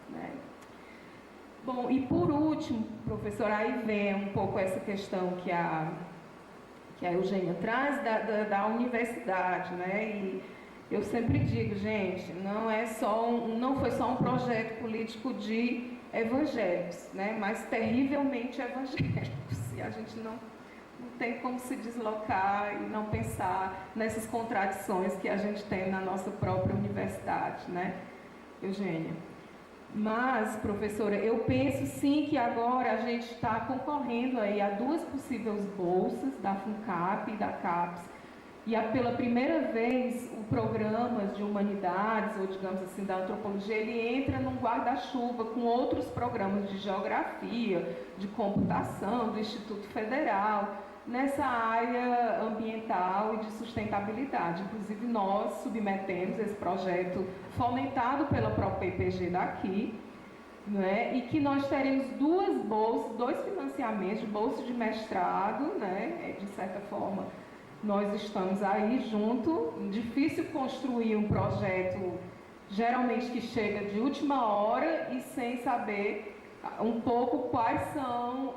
né? Bom, e por último, professora, aí vem um pouco essa questão que a Eugênia traz da universidade, né? E eu sempre digo, gente, não foi só um projeto político de evangélicos, né? Mas terrivelmente evangélicos. E a gente não tem como se deslocar e não pensar nessas contradições que a gente tem na nossa própria universidade, né, Eugênia? Mas, professora, eu penso sim que agora a gente está concorrendo aí a duas possíveis bolsas, da FUNCAP e da CAPES, e pela primeira vez o programa de humanidades, ou digamos assim, da antropologia, ele entra num guarda-chuva com outros programas de geografia, de computação, do Instituto Federal, nessa área ambiental e de sustentabilidade. Inclusive, nós submetemos esse projeto fomentado pela própria IPG daqui, né, e que nós teremos duas bolsas, dois financiamentos de bolsa de mestrado, né, de certa forma, nós estamos aí junto. Difícil construir um projeto geralmente que chega de última hora e sem saber um pouco quais são,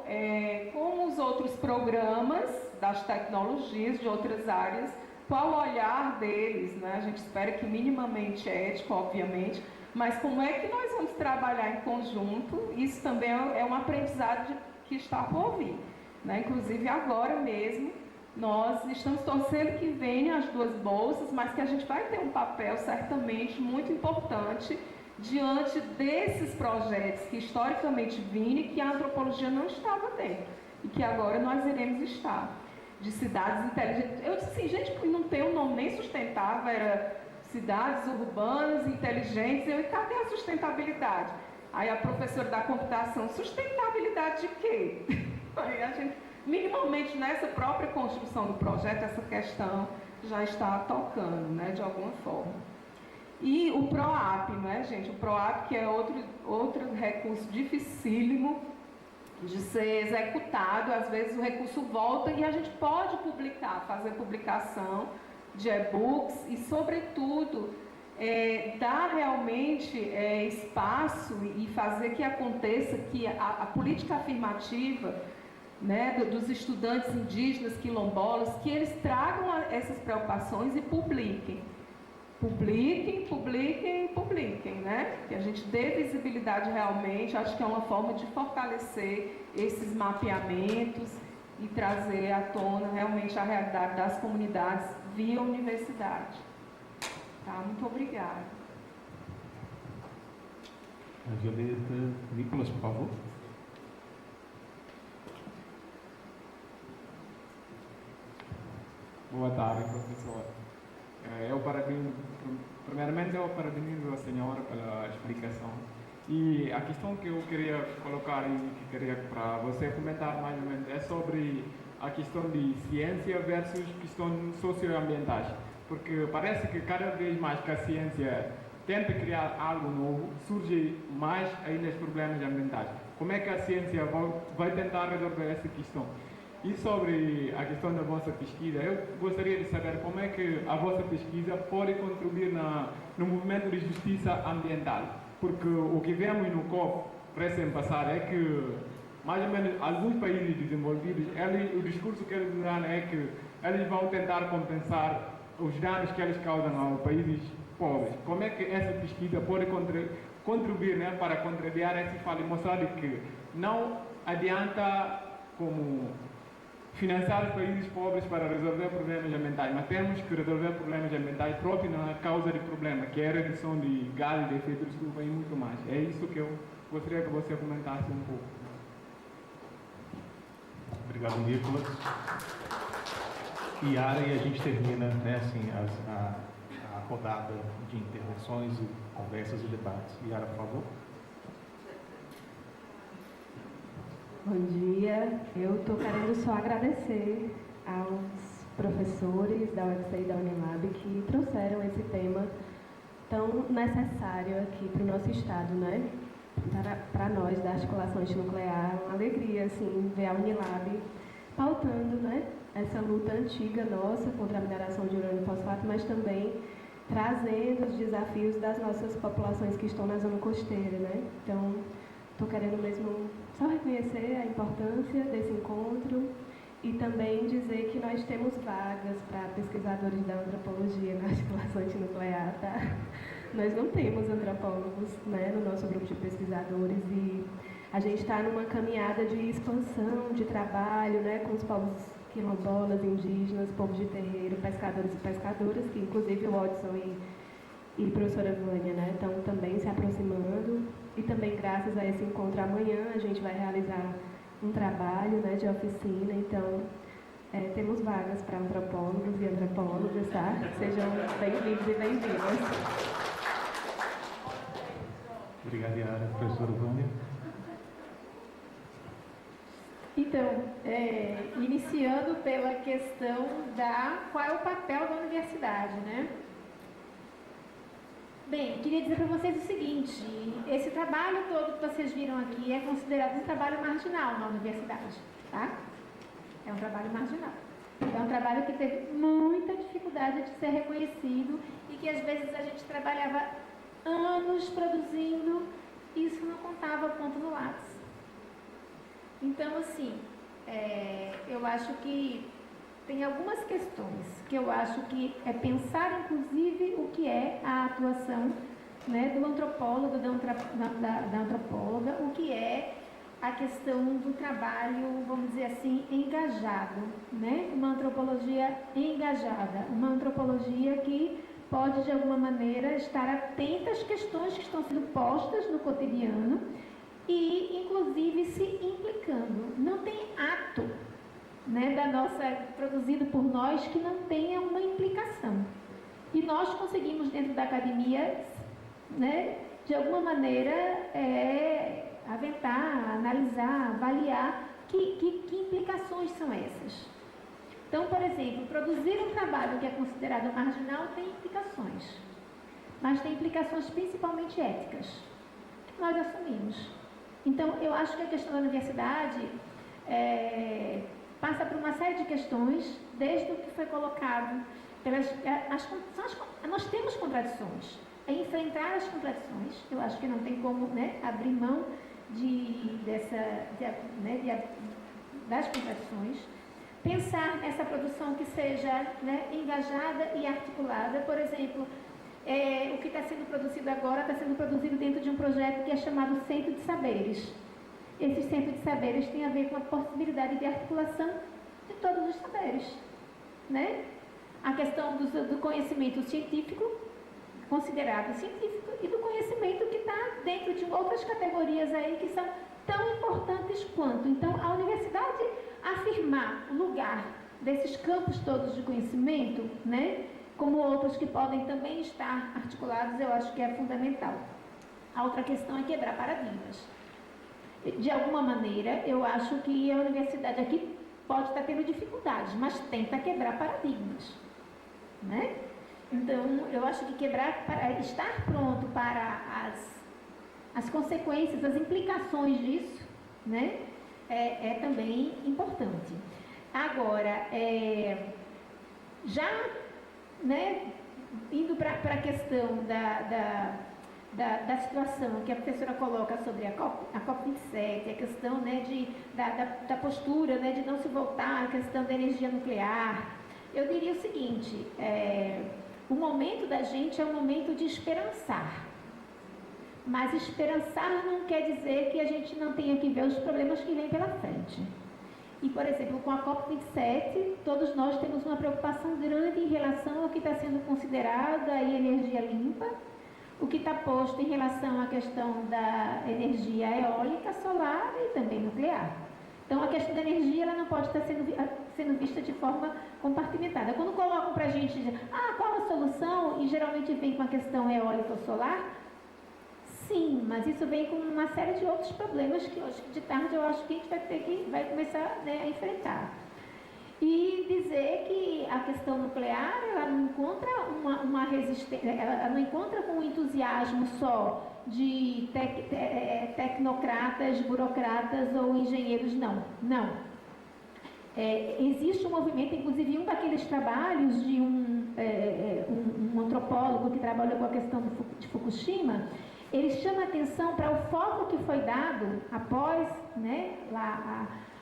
como os outros programas das tecnologias de outras áreas, qual o olhar deles, né? A gente espera que minimamente ético, obviamente, mas como é que nós vamos trabalhar em conjunto? Isso também é um aprendizado que está por vir, né? Inclusive agora mesmo, nós estamos torcendo que venham as 2 bolsas, mas que a gente vai ter um papel certamente muito importante diante desses projetos que historicamente vinham e que a antropologia não estava dentro, e que agora nós iremos estar. De cidades inteligentes. Eu disse assim, gente, não tem um nome nem sustentável, era cidades urbanas inteligentes. E cadê a sustentabilidade? Aí a professora da computação, sustentabilidade de quê? Aí a gente, minimamente nessa própria construção do projeto, essa questão já está tocando, né, de alguma forma. E o PROAP, não é, gente? O PROAP, que é outro recurso dificílimo de ser executado, às vezes o recurso volta e a gente pode publicar, fazer publicação de e-books e, sobretudo, dar realmente espaço e fazer que aconteça que a política afirmativa, né, dos estudantes indígenas, quilombolas, que eles tragam essas preocupações e publiquem. Publiquem, né? Que a gente dê visibilidade realmente, acho que é uma forma de fortalecer esses mapeamentos e trazer à tona realmente a realidade das comunidades via universidade. Tá? Muito obrigada. A Violeta Nicolas, por favor. Boa tarde, professor. Primeiramente, eu parabenizo a senhora pela explicação. E a questão que eu queria colocar e que queria para você comentar mais ou menos é sobre a questão de ciência versus questões socioambientais. Porque parece que cada vez mais que a ciência tenta criar algo novo, surge mais ainda os problemas ambientais. Como é que a ciência vai tentar resolver essa questão? E sobre a questão da vossa pesquisa, eu gostaria de saber como é que a vossa pesquisa pode contribuir no movimento de justiça ambiental. Porque o que vemos no COP recém-passado é que, mais ou menos, alguns países desenvolvidos, o discurso que eles dão é que eles vão tentar compensar os danos que eles causam aos países pobres. Como é que essa pesquisa pode contribuir, né, para contrariar esse fala e mostrar que não adianta como financiar os países pobres para resolver problemas ambientais, mas temos que resolver problemas ambientais próprios na causa do problema, que é a redução de gases de efeito de estufa e muito mais. É isso que eu gostaria que você comentasse um pouco. Obrigado, Nicolas. Yara, e a gente termina, né, assim, a rodada de intervenções, e conversas e debates. Yara, por favor. Bom dia, eu estou querendo só agradecer aos professores da UFC e da Unilab que trouxeram esse tema tão necessário aqui para o nosso estado, né? Para nós da articulação antinuclear, uma alegria, assim, ver a Unilab pautando, né, essa luta antiga nossa contra a mineração de urânio e fosfato, mas também trazendo os desafios das nossas populações que estão na zona costeira, né? Então, estou querendo mesmo só reconhecer a importância desse encontro e também dizer que nós temos vagas para pesquisadores da antropologia na articulação antinuclear, tá? Nós não temos antropólogos, né, no nosso grupo de pesquisadores e a gente está numa caminhada de expansão de trabalho, né, com os povos quilombolas, indígenas, povos de terreiro, pescadores e pescadoras, que inclusive o Watson e a professora Vânia, né, estão também se aproximando. E também, graças a esse encontro amanhã, a gente vai realizar um trabalho, né, de oficina. Então, temos vagas para antropólogos e antropólogas, tá? Sejam bem-vindos e bem-vindas. Obrigado, Yara. Professora Vânia. Então, iniciando pela questão qual é o papel da universidade, né? Bem, queria dizer para vocês o seguinte, esse trabalho todo que vocês viram aqui é considerado um trabalho marginal na universidade, tá? É um trabalho marginal. É um trabalho que teve muita dificuldade de ser reconhecido e que às vezes a gente trabalhava anos produzindo, isso não contava ponto no lápis. Então, assim, eu acho que tem algumas questões que eu acho que é pensar, inclusive, o que é a atuação, né, do antropólogo, da antropóloga, o que é a questão do trabalho, vamos dizer assim, engajado, né? Uma antropologia engajada, uma antropologia que pode, de alguma maneira, estar atenta às questões que estão sendo postas no cotidiano e, inclusive, se implicando. Não tem ato, né, produzido por nós que não tenha uma implicação. E nós conseguimos, dentro da academia, né, de alguma maneira, aventar, analisar, avaliar que implicações são essas. Então, por exemplo, produzir um trabalho que é considerado marginal tem implicações, mas tem implicações principalmente éticas, que nós assumimos. Então, eu acho que a questão da universidade passa por uma série de questões, desde o que foi colocado nós temos contradições. É enfrentar as contradições. Eu acho que não tem como, né, abrir mão das contradições. Pensar nessa produção que seja, né, engajada e articulada. Por exemplo, o que está sendo produzido agora está sendo produzido dentro de um projeto que é chamado Centro de Saberes. Esse Centro de Saberes tem a ver com a possibilidade de articulação de todos os saberes, né? A questão do conhecimento científico, considerado científico, e do conhecimento que está dentro de outras categorias aí que são tão importantes quanto. Então, a universidade afirmar o lugar desses campos todos de conhecimento, né, como outros que podem também estar articulados, eu acho que é fundamental. A outra questão é quebrar paradigmas. De alguma maneira, eu acho que a universidade aqui pode estar tendo dificuldades, mas tenta quebrar paradigmas, né? Então, eu acho que estar pronto para as consequências, as implicações disso, né, é também importante. Agora, já, né, indo para a questão da situação que a professora coloca sobre a COP27, a questão, né, da postura, né, de não se voltar à questão da energia nuclear, eu diria o seguinte: o momento da gente é um momento de esperançar. Mas esperançar não quer dizer que a gente não tenha que ver os problemas que vêm pela frente. E, por exemplo, com a COP27, todos nós temos uma preocupação grande em relação ao que está sendo considerado a energia limpa, o que está posto em relação à questão da energia eólica, solar e também nuclear. Então, a questão da energia ela não pode estar sendo vista de forma compartimentada. Quando colocam para a gente, qual a solução? E geralmente vem com a questão eólica ou solar. Sim, mas isso vem com uma série de outros problemas que hoje de tarde eu acho que a gente vai começar, né, a enfrentar. E dizer que a questão nuclear, ela não encontra uma resistência, ela não encontra com um entusiasmo só de tecnocratas, burocratas ou engenheiros, não. Não. Existe um movimento, inclusive um daqueles trabalhos de um antropólogo que trabalhou com a questão de Fukushima, ele chama atenção para o foco que foi dado após, né,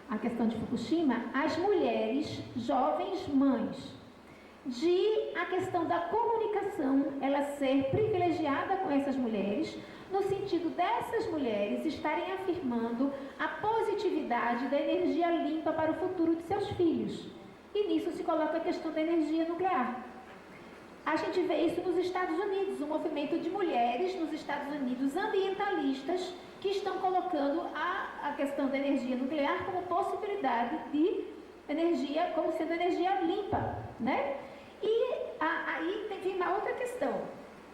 a questão de Fukushima, às mulheres jovens mães, a questão da comunicação, ela ser privilegiada com essas mulheres, no sentido dessas mulheres estarem afirmando a positividade da energia limpa para o futuro de seus filhos. E nisso se coloca a questão da energia nuclear. A gente vê isso nos Estados Unidos, um movimento de mulheres nos Estados Unidos ambientalistas que estão colocando a questão da energia nuclear como possibilidade de energia, como sendo energia limpa, né? E aí tem uma outra questão,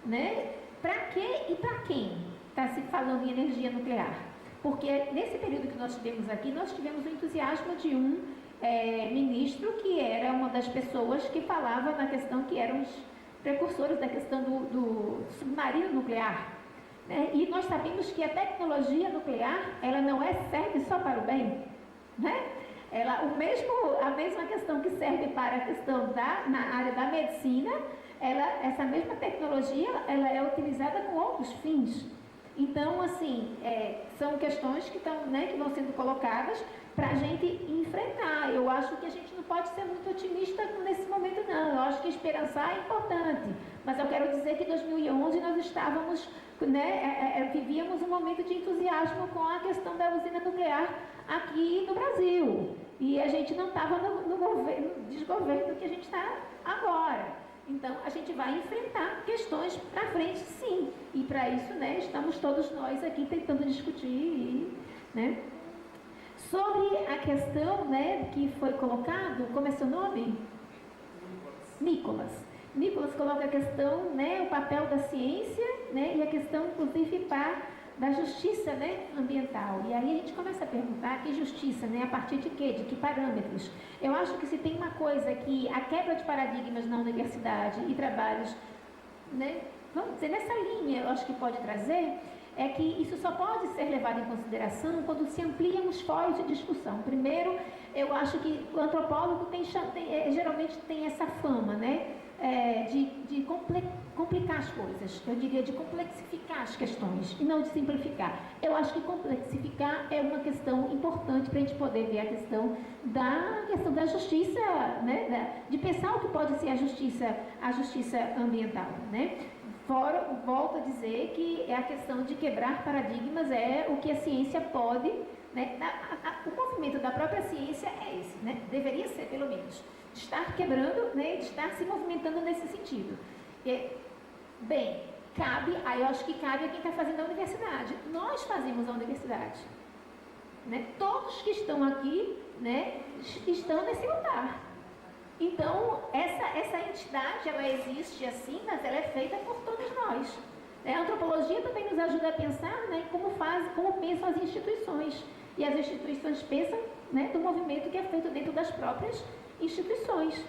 né? Para que e para quem está se falando em energia nuclear? Porque nesse período que nós tivemos aqui, nós tivemos o entusiasmo de um ministro que era uma das pessoas que falava na questão que eram os precursores da questão do submarino nuclear, né? E nós sabemos que a tecnologia nuclear, ela não serve só para o bem, né? A mesma questão que serve para a questão na área da medicina, essa mesma tecnologia, ela é utilizada com outros fins. Então, assim, são questões que vão sendo colocadas para a gente enfrentar. Eu acho que a gente não pode ser muito otimista nesse momento, não. Eu acho que esperançar é importante. Mas eu quero dizer que em 2011 nós estávamos, vivíamos um momento de entusiasmo com a questão da usina nuclear aqui no Brasil. E a gente não estava no desgoverno que a gente está agora. Então, a gente vai enfrentar questões para frente, sim. E para isso, estamos todos nós aqui tentando discutir, Sobre a questão, que foi colocado, como é seu nome? Nicolas. Nicolas coloca a questão, o papel da ciência, e a questão, inclusive, da justiça, ambiental. E aí a gente começa a perguntar que justiça, a partir de quê? De que parâmetros? Eu acho que se tem uma coisa que a quebra de paradigmas na universidade e trabalhos, vamos dizer, nessa linha, eu acho que pode trazer, é que isso só pode ser levado em consideração quando se ampliam os fóruns de discussão. Primeiro, eu acho que o antropólogo geralmente tem essa fama, de complicar as coisas, eu diria de complexificar as questões e não de simplificar. Eu acho que complexificar é uma questão importante para a gente poder ver a questão da justiça, de pensar o que pode ser a justiça ambiental, Fora, volto a dizer que é a questão de quebrar paradigmas, é o que a ciência pode, o movimento da própria ciência é esse, deveria ser pelo menos, de estar quebrando, de estar se movimentando nesse sentido. Bem, eu acho que cabe a quem está fazendo a universidade. Nós fazemos a universidade. Todos que estão aqui, estão nesse lugar. Então, essa entidade, ela existe assim, mas ela é feita por todos nós. A antropologia também nos ajuda a pensar como pensam as instituições. E as instituições pensam do movimento que é feito dentro das próprias instituições.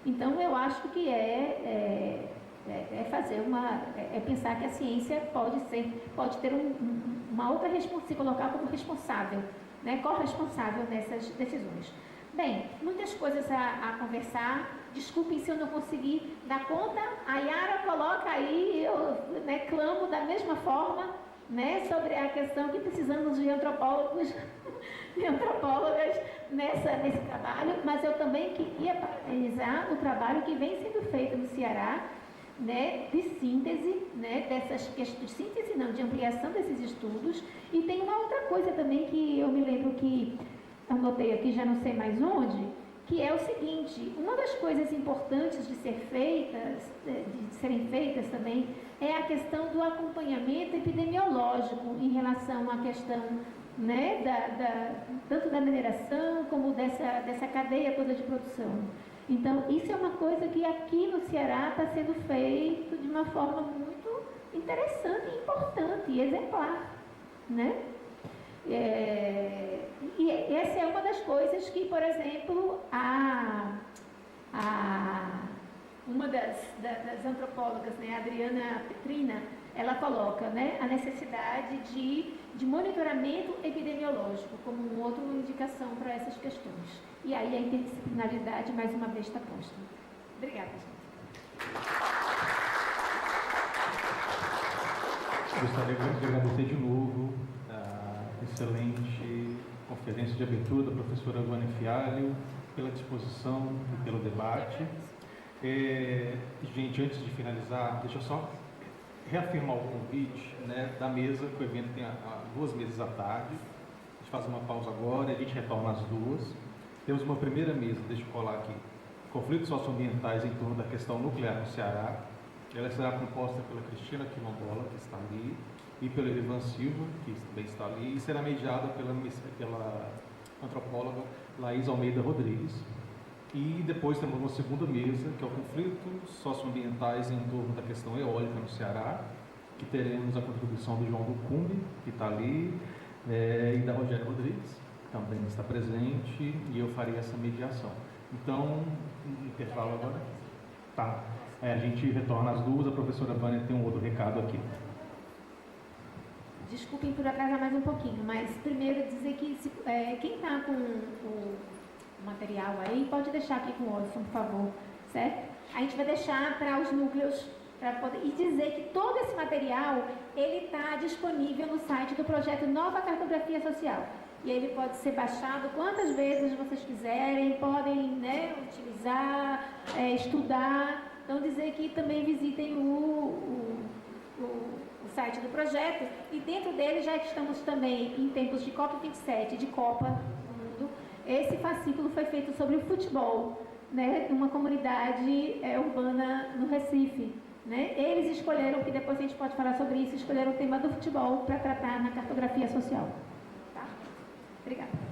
Então, eu acho que pensar que a ciência pode ter uma outra se colocar como responsável, corresponsável nessas decisões. Bem, muitas coisas a conversar. Desculpem se eu não conseguir dar conta. A Yara coloca aí, eu clamo da mesma forma, sobre a questão que precisamos de antropólogos e antropólogas nesse trabalho, mas eu também queria parabenizar o trabalho que vem sendo feito no Ceará, de síntese, dessas questões, de síntese não, de ampliação desses estudos. E tem uma outra coisa também que eu me lembro que anotei aqui, já não sei mais onde, que é o seguinte: uma das coisas importantes de serem feitas também é a questão do acompanhamento epidemiológico em relação à questão, tanto da mineração como dessa cadeia toda de produção. Então, isso é uma coisa que aqui no Ceará está sendo feito de uma forma muito interessante e importante e exemplar, E essa é uma das coisas que, por exemplo, uma das antropólogas, a Adriana Petrina, ela coloca a necessidade de monitoramento epidemiológico como uma outra indicação para essas questões. E aí a interdisciplinaridade, mais uma vez, está posta. Obrigada, gente. Gostaria de agradecer de novo a excelente conferência de abertura da professora Vânia Fialho, pela disposição e pelo debate. Gente, antes de finalizar, deixa eu só reafirmar o convite da mesa, que o evento tem 2 mesas à tarde. A gente faz uma pausa agora, a gente retorna às 2. Temos uma primeira mesa, deixa eu colar aqui, conflitos socioambientais em torno da questão nuclear no Ceará. Ela será composta pela Cristina Quilombola, que está ali, e pelo Ivan Silva, que também está ali, e será mediada pela antropóloga Laís Almeida Rodrigues. E depois temos uma segunda mesa, que é o conflitos socioambientais em torno da questão eólica no Ceará, que teremos a contribuição do João Ducumbi, que está ali, e da Rogéria Rodrigues, que também está presente, e eu farei essa mediação. Então, intervalo agora? Tá. A gente retorna às 2, a professora Vânia tem um outro recado aqui. Desculpem por atrasar mais um pouquinho, mas primeiro dizer que quem está com o material aí. Pode deixar aqui com o Odson, por favor, certo? A gente vai deixar para os núcleos, para poder, e dizer que todo esse material, ele está disponível no site do projeto Nova Cartografia Social. E ele pode ser baixado quantas vezes vocês quiserem, podem, né, utilizar, estudar. Então, dizer que também visitem o site do projeto, e dentro dele, já que estamos também em tempos de COP27, de Copa do Mundo, esse fascículo foi feito sobre o futebol, né, numa comunidade urbana no Recife. Né? Eles escolheram, que depois a gente pode falar sobre isso, escolheram o tema do futebol para tratar na cartografia social. Tá? Obrigada.